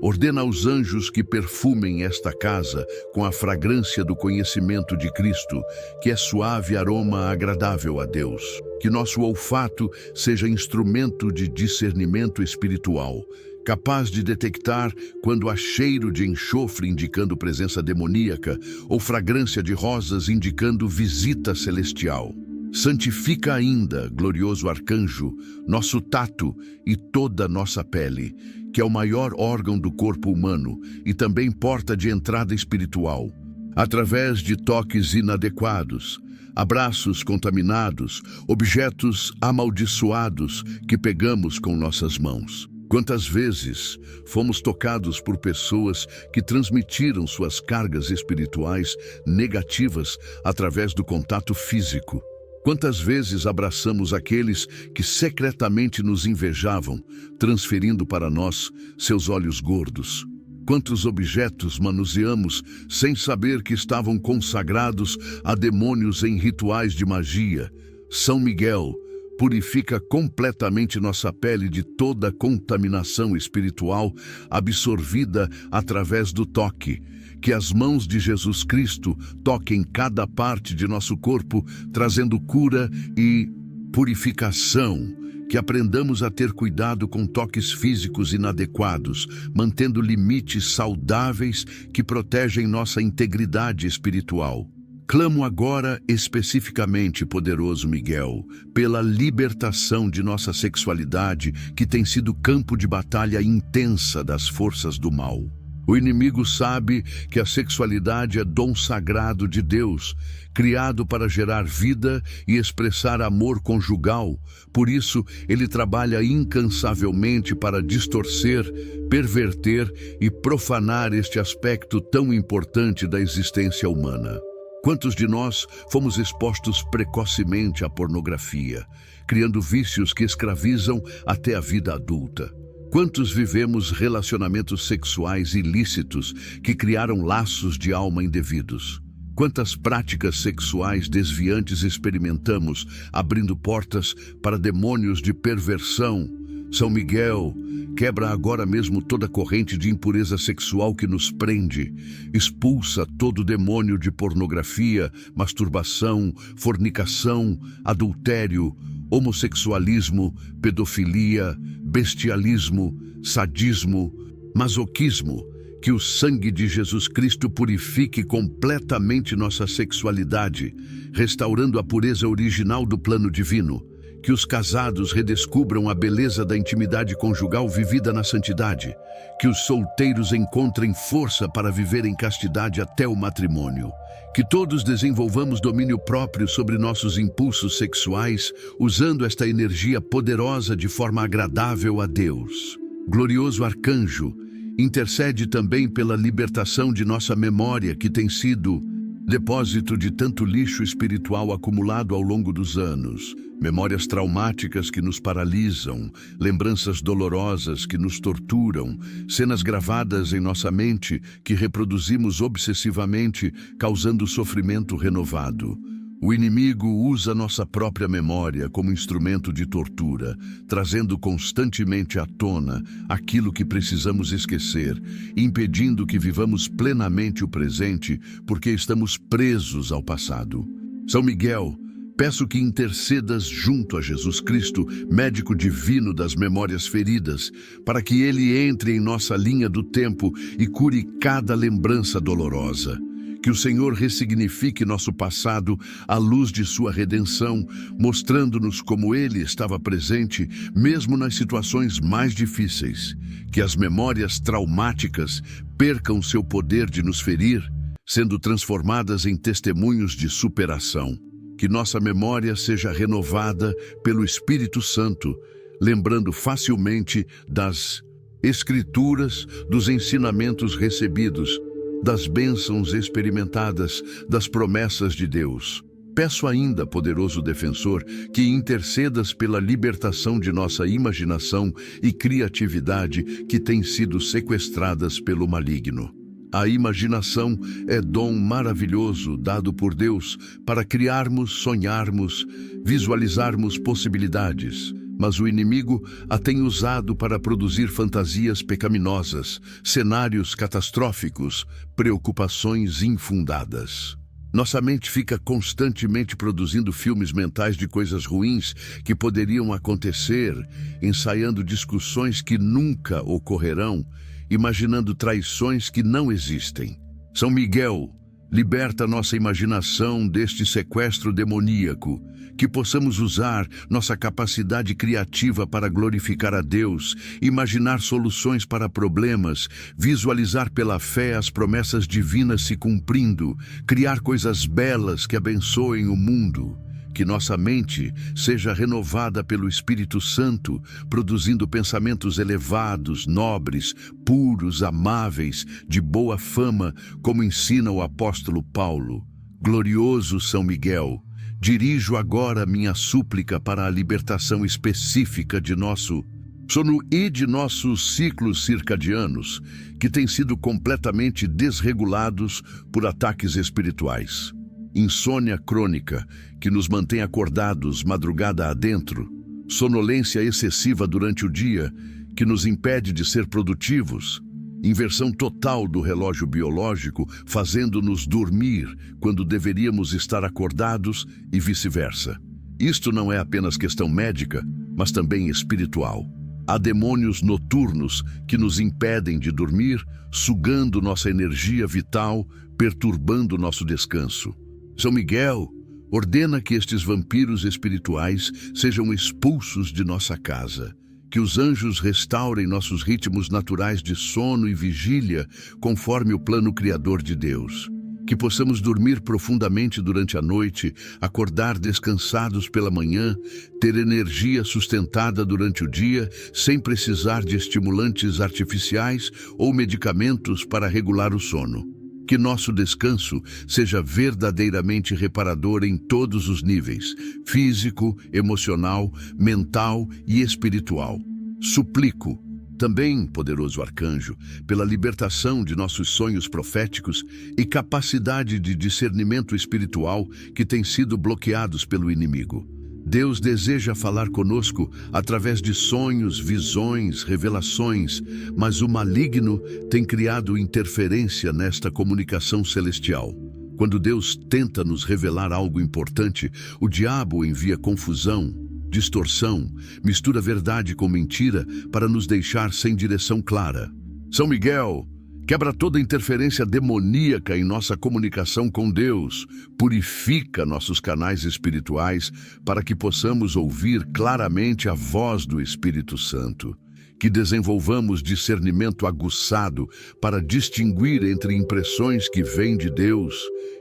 Ordena aos anjos que perfumem esta casa com a fragrância do conhecimento de Cristo, que é suave aroma agradável a Deus. Que nosso olfato seja instrumento de discernimento espiritual, capaz de detectar quando há cheiro de enxofre indicando presença demoníaca ou fragrância de rosas indicando visita celestial. Santifica ainda, glorioso arcanjo, nosso tato e toda nossa pele, que é o maior órgão do corpo humano e também porta de entrada espiritual. Através de toques inadequados, abraços contaminados, objetos amaldiçoados que pegamos com nossas mãos. Quantas vezes fomos tocados por pessoas que transmitiram suas cargas espirituais negativas através do contato físico? Quantas vezes abraçamos aqueles que secretamente nos invejavam, transferindo para nós seus olhos gordos? Quantos objetos manuseamos sem saber que estavam consagrados a demônios em rituais de magia? São Miguel, purifica completamente nossa pele de toda contaminação espiritual absorvida através do toque. Que as mãos de Jesus Cristo toquem cada parte de nosso corpo, trazendo cura e purificação. Que aprendamos a ter cuidado com toques físicos inadequados, mantendo limites saudáveis que protegem nossa integridade espiritual. Clamo agora especificamente, poderoso Miguel, pela libertação de nossa sexualidade, que tem sido campo de batalha intensa das forças do mal. O inimigo sabe que a sexualidade é dom sagrado de Deus, criado para gerar vida e expressar amor conjugal. Por isso, ele trabalha incansavelmente para distorcer, perverter e profanar este aspecto tão importante da existência humana. Quantos de nós fomos expostos precocemente à pornografia, criando vícios que escravizam até a vida adulta? Quantos vivemos relacionamentos sexuais ilícitos que criaram laços de alma indevidos? Quantas práticas sexuais desviantes experimentamos, abrindo portas para demônios de perversão? São Miguel, quebra agora mesmo toda corrente de impureza sexual que nos prende. Expulsa todo demônio de pornografia, masturbação, fornicação, adultério, homossexualismo, pedofilia, bestialismo, sadismo, masoquismo. Que o sangue de Jesus Cristo purifique completamente nossa sexualidade, restaurando a pureza original do plano divino. Que os casados redescubram a beleza da intimidade conjugal vivida na santidade. Que os solteiros encontrem força para viver em castidade até o matrimônio. Que todos desenvolvamos domínio próprio sobre nossos impulsos sexuais, usando esta energia poderosa de forma agradável a Deus. Glorioso arcanjo, intercede também pela libertação de nossa memória, que tem sido depósito de tanto lixo espiritual acumulado ao longo dos anos. Memórias traumáticas que nos paralisam, lembranças dolorosas que nos torturam, cenas gravadas em nossa mente que reproduzimos obsessivamente, causando sofrimento renovado. O inimigo usa nossa própria memória como instrumento de tortura, trazendo constantemente à tona aquilo que precisamos esquecer, impedindo que vivamos plenamente o presente, porque estamos presos ao passado. São Miguel, peço que intercedas junto a Jesus Cristo, médico divino das memórias feridas, para que ele entre em nossa linha do tempo e cure cada lembrança dolorosa. Que o Senhor ressignifique nosso passado à luz de sua redenção, mostrando-nos como Ele estava presente, mesmo nas situações mais difíceis. Que as memórias traumáticas percam seu poder de nos ferir, sendo transformadas em testemunhos de superação. Que nossa memória seja renovada pelo Espírito Santo, lembrando facilmente das Escrituras, dos ensinamentos recebidos, das bênçãos experimentadas, das promessas de Deus. Peço ainda, poderoso defensor, que intercedas pela libertação de nossa imaginação e criatividade que têm sido sequestradas pelo maligno. A imaginação é dom maravilhoso dado por Deus para criarmos, sonharmos, visualizarmos possibilidades. Mas o inimigo a tem usado para produzir fantasias pecaminosas, cenários catastróficos, preocupações infundadas. Nossa mente fica constantemente produzindo filmes mentais de coisas ruins que poderiam acontecer, ensaiando discussões que nunca ocorrerão, imaginando traições que não existem. São Miguel, liberta nossa imaginação deste sequestro demoníaco, que possamos usar nossa capacidade criativa para glorificar a Deus, imaginar soluções para problemas, visualizar pela fé as promessas divinas se cumprindo, criar coisas belas que abençoem o mundo. Que nossa mente seja renovada pelo Espírito Santo, produzindo pensamentos elevados, nobres, puros, amáveis, de boa fama, como ensina o apóstolo Paulo. Glorioso São Miguel, dirijo agora minha súplica para a libertação específica de nosso sono e de nossos ciclos circadianos, que têm sido completamente desregulados por ataques espirituais. Insônia crônica, que nos mantém acordados madrugada adentro, sonolência excessiva durante o dia, que nos impede de ser produtivos, inversão total do relógio biológico, fazendo-nos dormir quando deveríamos estar acordados e vice-versa. Isto não é apenas questão médica, mas também espiritual. Há demônios noturnos que nos impedem de dormir, sugando nossa energia vital, perturbando nosso descanso. São Miguel, ordena que estes vampiros espirituais sejam expulsos de nossa casa, que os anjos restaurem nossos ritmos naturais de sono e vigília, conforme o plano criador de Deus. Que possamos dormir profundamente durante a noite, acordar descansados pela manhã, ter energia sustentada durante o dia, sem precisar de estimulantes artificiais ou medicamentos para regular o sono. Que nosso descanso seja verdadeiramente reparador em todos os níveis, físico, emocional, mental e espiritual. Suplico, também, poderoso arcanjo, pela libertação de nossos sonhos proféticos e capacidade de discernimento espiritual que têm sido bloqueados pelo inimigo. Deus deseja falar conosco através de sonhos, visões, revelações, mas o maligno tem criado interferência nesta comunicação celestial. Quando Deus tenta nos revelar algo importante, o diabo envia confusão, distorção, mistura verdade com mentira para nos deixar sem direção clara. São Miguel quebra toda interferência demoníaca em nossa comunicação com Deus, purifica nossos canais espirituais para que possamos ouvir claramente a voz do Espírito Santo. Que desenvolvamos discernimento aguçado para distinguir entre impressões que vêm de Deus,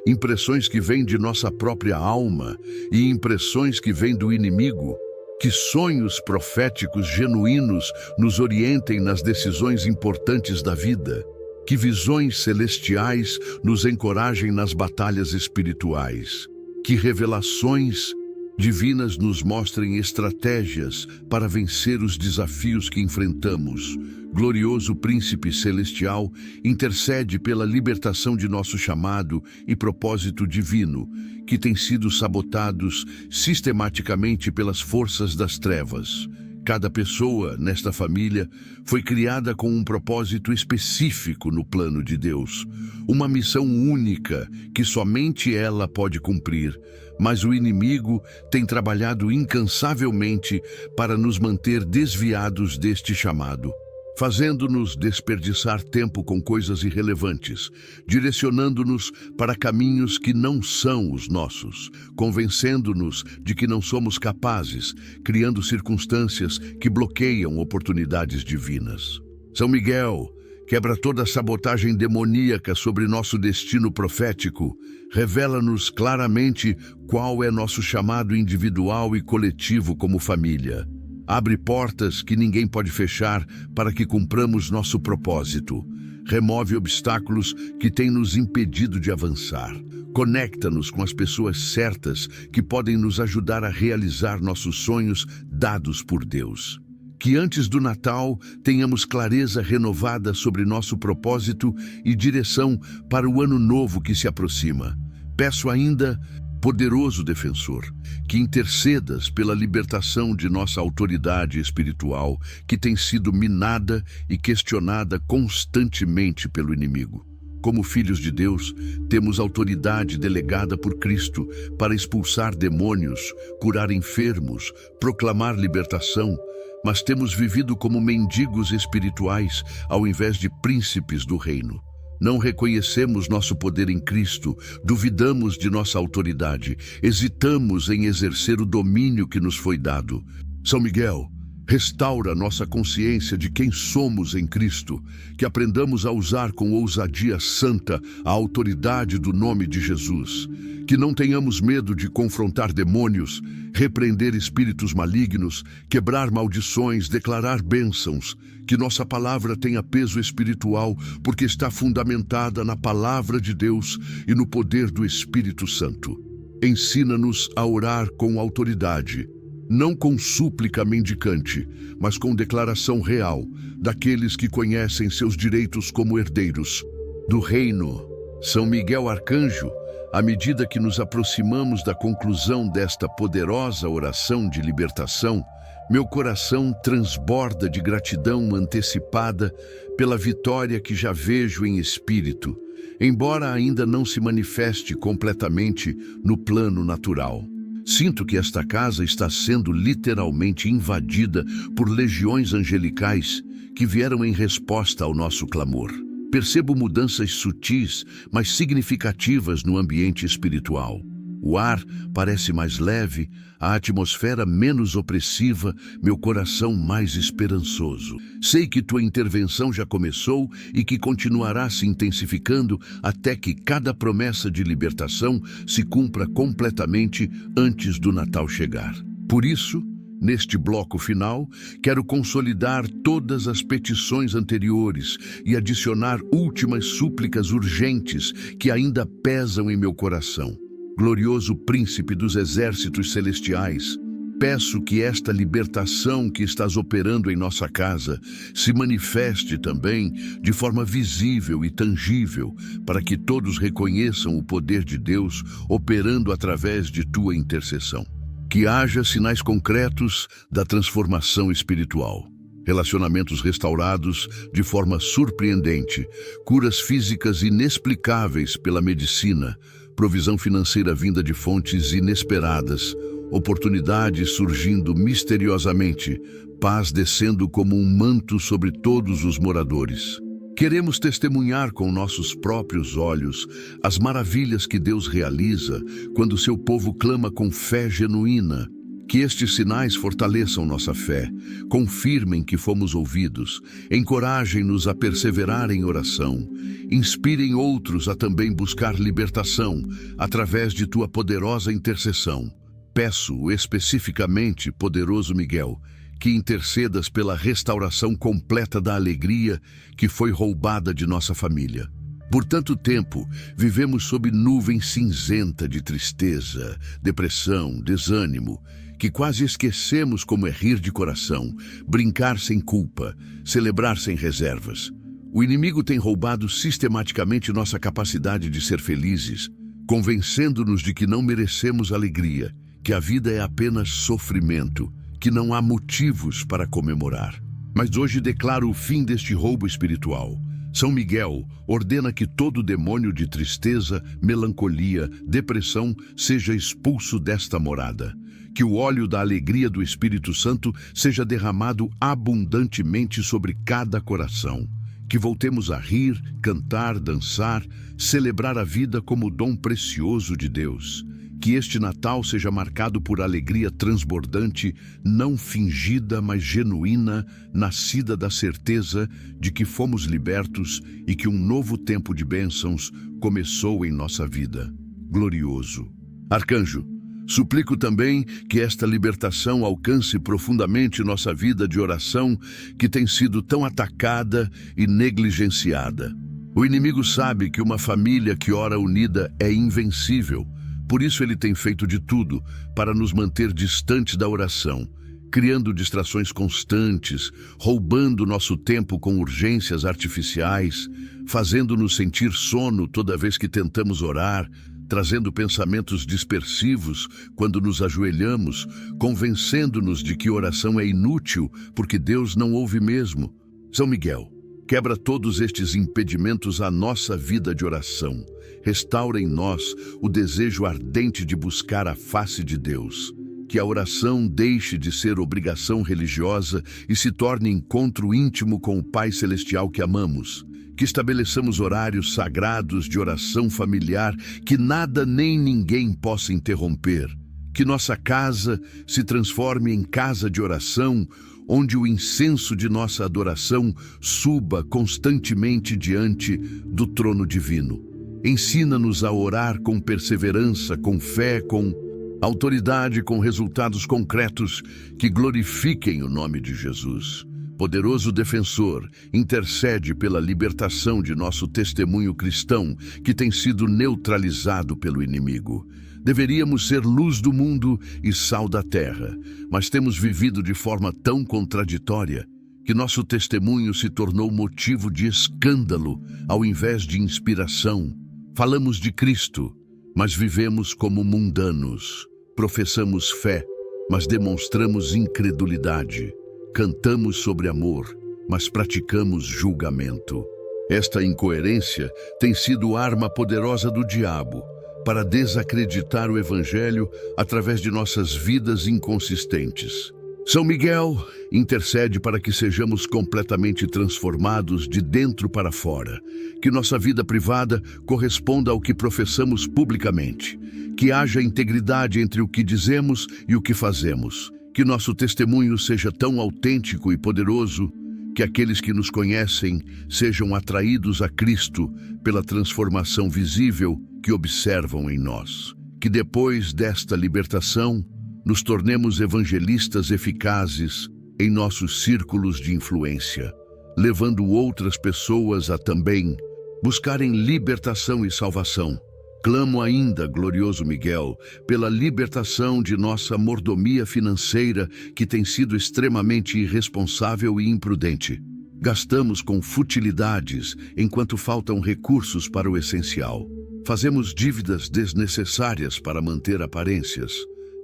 impressões que vêm de nossa própria alma e impressões que vêm do inimigo. Que sonhos proféticos genuínos nos orientem nas decisões importantes da vida. Que visões celestiais nos encorajem nas batalhas espirituais. Que revelações divinas nos mostrem estratégias para vencer os desafios que enfrentamos. Glorioso Príncipe Celestial, intercede pela libertação de nosso chamado e propósito divino, que têm sido sabotados sistematicamente pelas forças das trevas. Cada pessoa nesta família foi criada com um propósito específico no plano de Deus, uma missão única que somente ela pode cumprir, mas o inimigo tem trabalhado incansavelmente para nos manter desviados deste chamado, fazendo-nos desperdiçar tempo com coisas irrelevantes, direcionando-nos para caminhos que não são os nossos, convencendo-nos de que não somos capazes, criando circunstâncias que bloqueiam oportunidades divinas. São Miguel quebra toda a sabotagem demoníaca sobre nosso destino profético, revela-nos claramente qual é nosso chamado individual e coletivo como família. Abre portas que ninguém pode fechar para que cumpramos nosso propósito. Remove obstáculos que têm nos impedido de avançar. Conecta-nos com as pessoas certas que podem nos ajudar a realizar nossos sonhos dados por Deus. Que antes do Natal tenhamos clareza renovada sobre nosso propósito e direção para o ano novo que se aproxima. Peço ainda, poderoso defensor, que intercedas pela libertação de nossa autoridade espiritual, que tem sido minada e questionada constantemente pelo inimigo. Como filhos de Deus, temos autoridade delegada por Cristo para expulsar demônios, curar enfermos, proclamar libertação, mas temos vivido como mendigos espirituais ao invés de príncipes do reino. Não reconhecemos nosso poder em Cristo, duvidamos de nossa autoridade, hesitamos em exercer o domínio que nos foi dado. São Miguel, restaura nossa consciência de quem somos em Cristo, que aprendamos a usar com ousadia santa a autoridade do nome de Jesus, que não tenhamos medo de confrontar demônios, repreender espíritos malignos, quebrar maldições, declarar bênçãos, que nossa palavra tenha peso espiritual, porque está fundamentada na palavra de Deus e no poder do Espírito Santo. Ensina-nos a orar com autoridade, não com súplica mendicante, mas com declaração real daqueles que conhecem seus direitos como herdeiros do reino. São Miguel Arcanjo, à medida que nos aproximamos da conclusão desta poderosa oração de libertação, meu coração transborda de gratidão antecipada pela vitória que já vejo em espírito, embora ainda não se manifeste completamente no plano natural. Sinto que esta casa está sendo literalmente invadida por legiões angelicais que vieram em resposta ao nosso clamor. Percebo mudanças sutis, mas significativas no ambiente espiritual. O ar parece mais leve, a atmosfera menos opressiva, meu coração mais esperançoso. Sei que tua intervenção já começou e que continuará se intensificando até que cada promessa de libertação se cumpra completamente antes do Natal chegar. Por isso, neste bloco final, quero consolidar todas as petições anteriores e adicionar últimas súplicas urgentes que ainda pesam em meu coração. Glorioso Príncipe dos Exércitos Celestiais, peço que esta libertação que estás operando em nossa casa se manifeste também de forma visível e tangível, para que todos reconheçam o poder de Deus operando através de tua intercessão. Que haja sinais concretos da transformação espiritual. Relacionamentos restaurados de forma surpreendente, curas físicas inexplicáveis pela medicina, provisão financeira vinda de fontes inesperadas, oportunidades surgindo misteriosamente, paz descendo como um manto sobre todos os moradores. Queremos testemunhar com nossos próprios olhos as maravilhas que Deus realiza quando seu povo clama com fé genuína. Que estes sinais fortaleçam nossa fé, confirmem que fomos ouvidos, encorajem-nos a perseverar em oração, inspirem outros a também buscar libertação através de tua poderosa intercessão. Peço especificamente, poderoso Miguel, que intercedas pela restauração completa da alegria que foi roubada de nossa família. Por tanto tempo, vivemos sob nuvem cinzenta de tristeza, depressão, desânimo, que quase esquecemos como é rir de coração, brincar sem culpa, celebrar sem reservas. O inimigo tem roubado sistematicamente nossa capacidade de ser felizes, convencendo-nos de que não merecemos alegria, que a vida é apenas sofrimento, que não há motivos para comemorar. Mas hoje declaro o fim deste roubo espiritual. São Miguel ordena que todo demônio de tristeza, melancolia, depressão seja expulso desta morada. Que o óleo da alegria do Espírito Santo seja derramado abundantemente sobre cada coração. Que voltemos a rir, cantar, dançar, celebrar a vida como dom precioso de Deus. Que este Natal seja marcado por alegria transbordante, não fingida, mas genuína, nascida da certeza de que fomos libertos e que um novo tempo de bênçãos começou em nossa vida. Glorioso. Arcanjo, suplico também que esta libertação alcance profundamente nossa vida de oração, que tem sido tão atacada e negligenciada. O inimigo sabe que uma família que ora unida é invencível. Por isso ele tem feito de tudo para nos manter distantes da oração, criando distrações constantes, roubando nosso tempo com urgências artificiais, fazendo-nos sentir sono toda vez que tentamos orar, trazendo pensamentos dispersivos quando nos ajoelhamos, convencendo-nos de que oração é inútil porque Deus não ouve mesmo. São Miguel, quebra todos estes impedimentos à nossa vida de oração. Restaura em nós o desejo ardente de buscar a face de Deus. Que a oração deixe de ser obrigação religiosa e se torne encontro íntimo com o Pai Celestial que amamos. Que estabeleçamos horários sagrados de oração familiar que nada nem ninguém possa interromper. Que nossa casa se transforme em casa de oração, onde o incenso de nossa adoração suba constantemente diante do trono divino. Ensina-nos a orar com perseverança, com fé, com autoridade, com resultados concretos que glorifiquem o nome de Jesus. Poderoso defensor, intercede pela libertação de nosso testemunho cristão que tem sido neutralizado pelo inimigo. Deveríamos ser luz do mundo e sal da terra, mas temos vivido de forma tão contraditória que nosso testemunho se tornou motivo de escândalo ao invés de inspiração. Falamos de Cristo, mas vivemos como mundanos. Professamos fé, mas demonstramos incredulidade. Cantamos sobre amor, mas praticamos julgamento. Esta incoerência tem sido arma poderosa do diabo para desacreditar o Evangelho através de nossas vidas inconsistentes. São Miguel intercede para que sejamos completamente transformados de dentro para fora, que nossa vida privada corresponda ao que professamos publicamente, que haja integridade entre o que dizemos e o que fazemos, que nosso testemunho seja tão autêntico e poderoso que aqueles que nos conhecem sejam atraídos a Cristo pela transformação visível que observam em nós. Que depois desta libertação, nos tornemos evangelistas eficazes em nossos círculos de influência, levando outras pessoas a também buscarem libertação e salvação. Clamo ainda, glorioso Miguel, pela libertação de nossa mordomia financeira que tem sido extremamente irresponsável e imprudente. Gastamos com futilidades enquanto faltam recursos para o essencial. Fazemos dívidas desnecessárias para manter aparências.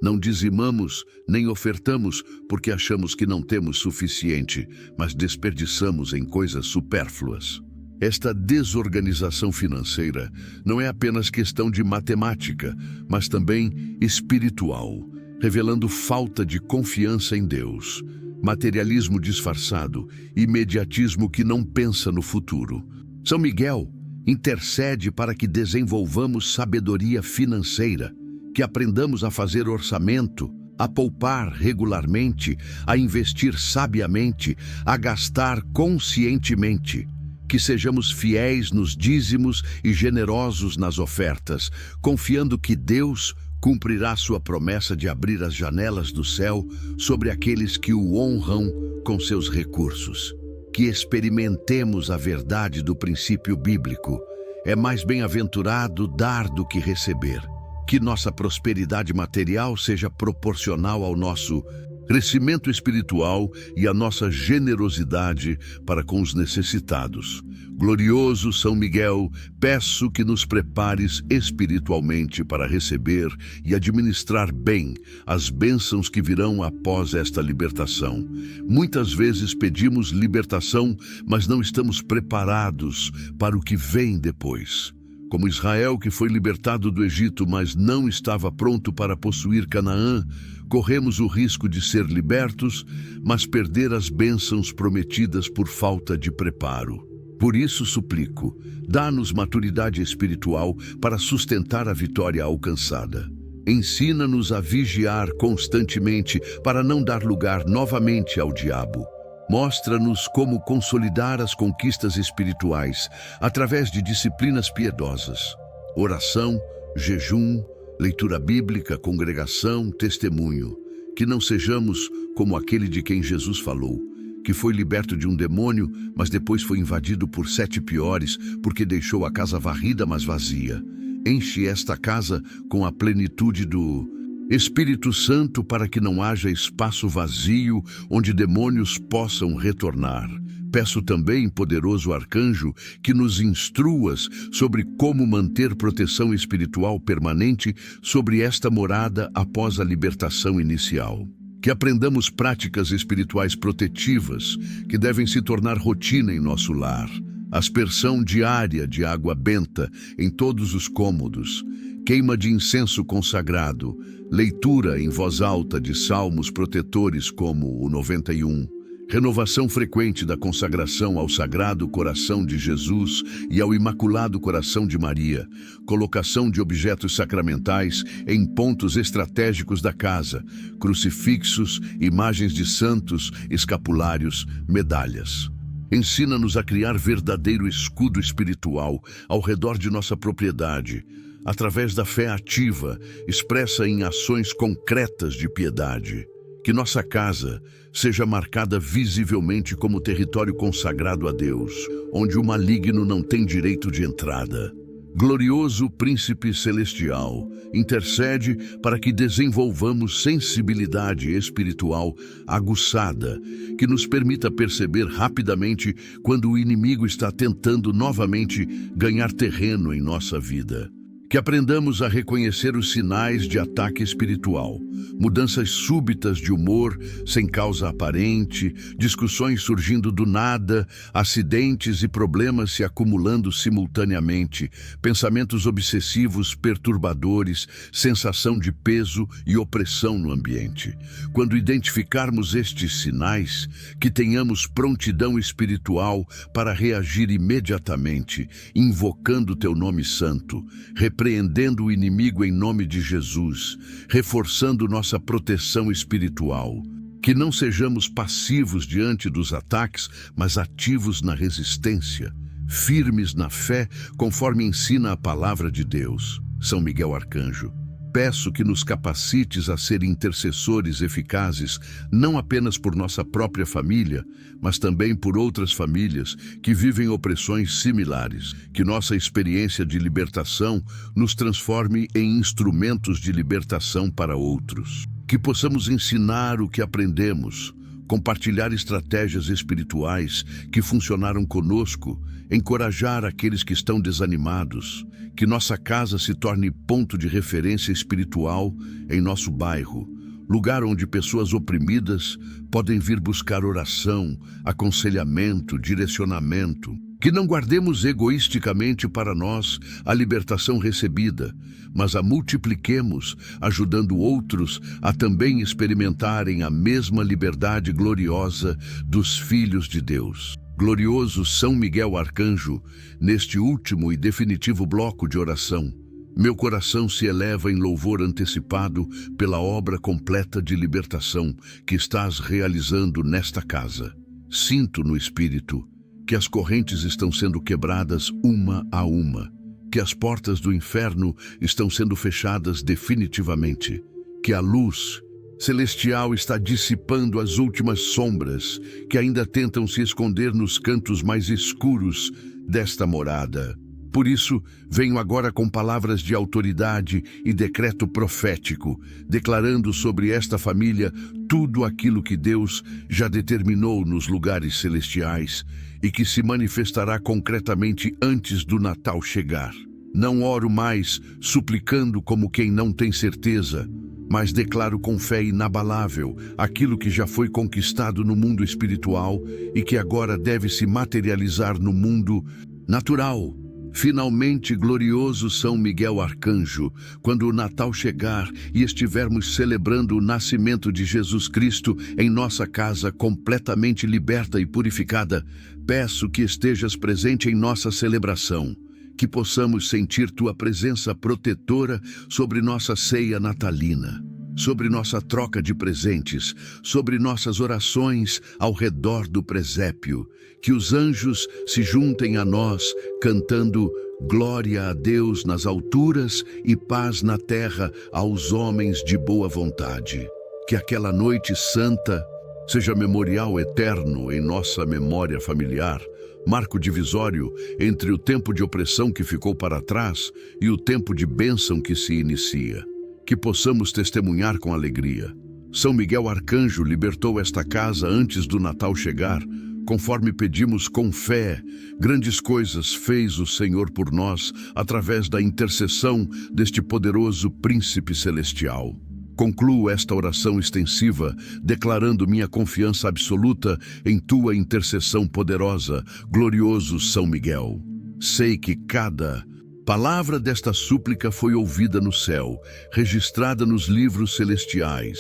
Não dizimamos nem ofertamos porque achamos que não temos suficiente, mas desperdiçamos em coisas supérfluas. Esta desorganização financeira não é apenas questão de matemática, mas também espiritual, revelando falta de confiança em Deus, materialismo disfarçado, imediatismo que não pensa no futuro. São Miguel intercede para que desenvolvamos sabedoria financeira, que aprendamos a fazer orçamento, a poupar regularmente, a investir sabiamente, a gastar conscientemente. Que sejamos fiéis nos dízimos e generosos nas ofertas, confiando que Deus cumprirá sua promessa de abrir as janelas do céu sobre aqueles que o honram com seus recursos. Que experimentemos a verdade do princípio bíblico. É mais bem-aventurado dar do que receber. Que nossa prosperidade material seja proporcional ao nosso crescimento espiritual e à nossa generosidade para com os necessitados. Glorioso São Miguel, peço que nos prepares espiritualmente para receber e administrar bem as bênçãos que virão após esta libertação. Muitas vezes pedimos libertação, mas não estamos preparados para o que vem depois. Como Israel, que foi libertado do Egito, mas não estava pronto para possuir Canaã, corremos o risco de ser libertos, mas perder as bênçãos prometidas por falta de preparo. Por isso suplico, dá-nos maturidade espiritual para sustentar a vitória alcançada. Ensina-nos a vigiar constantemente para não dar lugar novamente ao diabo. Mostra-nos como consolidar as conquistas espirituais através de disciplinas piedosas, oração, jejum, leitura bíblica, congregação, testemunho. Que não sejamos como aquele de quem Jesus falou, que foi liberto de um demônio, mas depois foi invadido por 7 piores, porque deixou a casa varrida, mas vazia. Enche esta casa com a plenitude do Espírito Santo para que não haja espaço vazio onde demônios possam retornar. Peço também, poderoso arcanjo, que nos instruas sobre como manter proteção espiritual permanente sobre esta morada após a libertação inicial. Que aprendamos práticas espirituais protetivas que devem se tornar rotina em nosso lar. Aspersão diária de água benta em todos os cômodos. Queima de incenso consagrado, leitura em voz alta de salmos protetores como o 91, renovação frequente da consagração ao Sagrado Coração de Jesus e ao Imaculado Coração de Maria, colocação de objetos sacramentais em pontos estratégicos da casa, crucifixos, imagens de santos, escapulários, medalhas. Ensina-nos a criar verdadeiro escudo espiritual ao redor de nossa propriedade, através da fé ativa, expressa em ações concretas de piedade. Que nossa casa seja marcada visivelmente como território consagrado a Deus, onde o maligno não tem direito de entrada. Glorioso Príncipe Celestial, intercede para que desenvolvamos sensibilidade espiritual aguçada, que nos permita perceber rapidamente quando o inimigo está tentando novamente ganhar terreno em nossa vida. Que aprendamos a reconhecer os sinais de ataque espiritual, mudanças súbitas de humor sem causa aparente, discussões surgindo do nada, acidentes e problemas se acumulando simultaneamente, pensamentos obsessivos perturbadores, sensação de peso e opressão no ambiente. Quando identificarmos estes sinais, que tenhamos prontidão espiritual para reagir imediatamente, invocando teu nome santo, repreendendo o inimigo em nome de Jesus, reforçando nossa proteção espiritual. Que não sejamos passivos diante dos ataques, mas ativos na resistência, firmes na fé, conforme ensina a palavra de Deus. São Miguel Arcanjo, peço que nos capacites a ser intercessores eficazes, não apenas por nossa própria família, mas também por outras famílias que vivem opressões similares. Que nossa experiência de libertação nos transforme em instrumentos de libertação para outros. Que possamos ensinar o que aprendemos, compartilhar estratégias espirituais que funcionaram conosco, encorajar aqueles que estão desanimados, que nossa casa se torne ponto de referência espiritual em nosso bairro, lugar onde pessoas oprimidas podem vir buscar oração, aconselhamento, direcionamento. Que não guardemos egoisticamente para nós a libertação recebida, mas a multipliquemos, ajudando outros a também experimentarem a mesma liberdade gloriosa dos filhos de Deus. Glorioso São Miguel Arcanjo, neste último e definitivo bloco de oração, meu coração se eleva em louvor antecipado pela obra completa de libertação que estás realizando nesta casa. Sinto no Espírito que as correntes estão sendo quebradas uma a uma, que as portas do inferno estão sendo fechadas definitivamente, que a luz celestial está dissipando as últimas sombras que ainda tentam se esconder nos cantos mais escuros desta morada. Por isso, venho agora com palavras de autoridade e decreto profético, declarando sobre esta família tudo aquilo que Deus já determinou nos lugares celestiais e que se manifestará concretamente antes do Natal chegar. Não oro mais suplicando como quem não tem certeza, mas declaro com fé inabalável aquilo que já foi conquistado no mundo espiritual e que agora deve se materializar no mundo natural. Finalmente, glorioso São Miguel Arcanjo, quando o Natal chegar e estivermos celebrando o nascimento de Jesus Cristo em nossa casa completamente liberta e purificada, peço que estejas presente em nossa celebração, que possamos sentir tua presença protetora sobre nossa ceia natalina, sobre nossa troca de presentes, sobre nossas orações ao redor do presépio, que os anjos se juntem a nós, cantando glória a Deus nas alturas e paz na terra aos homens de boa vontade. Que aquela noite santa seja memorial eterno em nossa memória familiar, marco divisório entre o tempo de opressão que ficou para trás e o tempo de bênção que se inicia. Que possamos testemunhar com alegria. São Miguel Arcanjo libertou esta casa antes do Natal chegar, conforme pedimos com fé. Grandes coisas fez o Senhor por nós através da intercessão deste poderoso Príncipe Celestial. Concluo esta oração extensiva, declarando minha confiança absoluta em tua intercessão poderosa, glorioso São Miguel. Sei que cada palavra desta súplica foi ouvida no céu, registrada nos livros celestiais,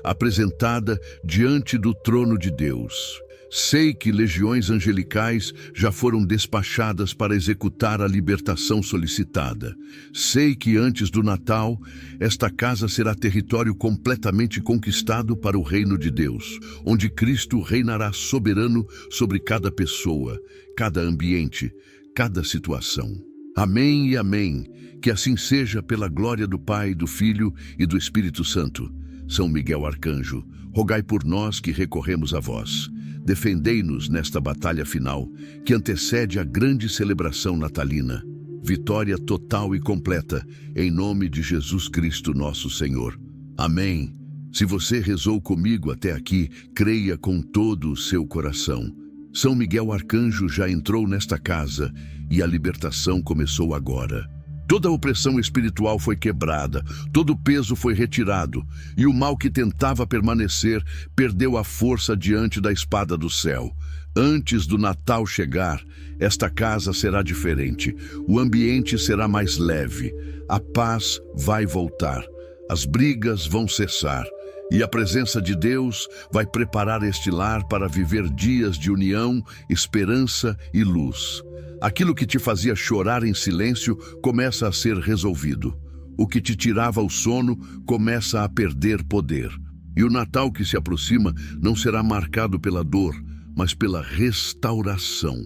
apresentada diante do trono de Deus. Sei que legiões angelicais já foram despachadas para executar a libertação solicitada. Sei que antes do Natal, esta casa será território completamente conquistado para o reino de Deus, onde Cristo reinará soberano sobre cada pessoa, cada ambiente, cada situação. Amém e amém. Que assim seja pela glória do Pai, do Filho e do Espírito Santo. São Miguel Arcanjo, rogai por nós que recorremos a vós. Defendei-nos nesta batalha final, que antecede a grande celebração natalina. Vitória total e completa, em nome de Jesus Cristo nosso Senhor. Amém. Se você rezou comigo até aqui, creia com todo o seu coração. São Miguel Arcanjo já entrou nesta casa e a libertação começou agora. Toda a opressão espiritual foi quebrada, todo o peso foi retirado, e o mal que tentava permanecer perdeu a força diante da espada do céu. Antes do Natal chegar, esta casa será diferente, o ambiente será mais leve, a paz vai voltar, as brigas vão cessar, e a presença de Deus vai preparar este lar para viver dias de união, esperança e luz. Aquilo que te fazia chorar em silêncio começa a ser resolvido. O que te tirava o sono começa a perder poder. E o Natal que se aproxima não será marcado pela dor, mas pela restauração,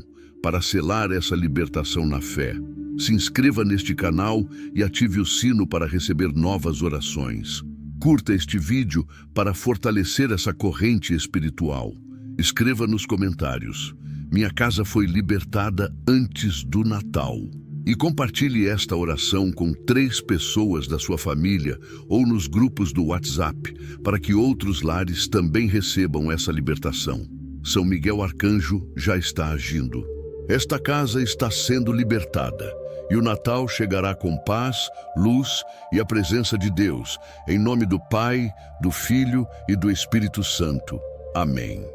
para selar essa libertação na fé. Se inscreva neste canal e ative o sino para receber novas orações. Curta este vídeo para fortalecer essa corrente espiritual. Escreva nos comentários: minha casa foi libertada antes do Natal. E compartilhe esta oração com 3 pessoas da sua família ou nos grupos do WhatsApp, para que outros lares também recebam essa libertação. São Miguel Arcanjo já está agindo. Esta casa está sendo libertada, e o Natal chegará com paz, luz e a presença de Deus, em nome do Pai, do Filho e do Espírito Santo. Amém.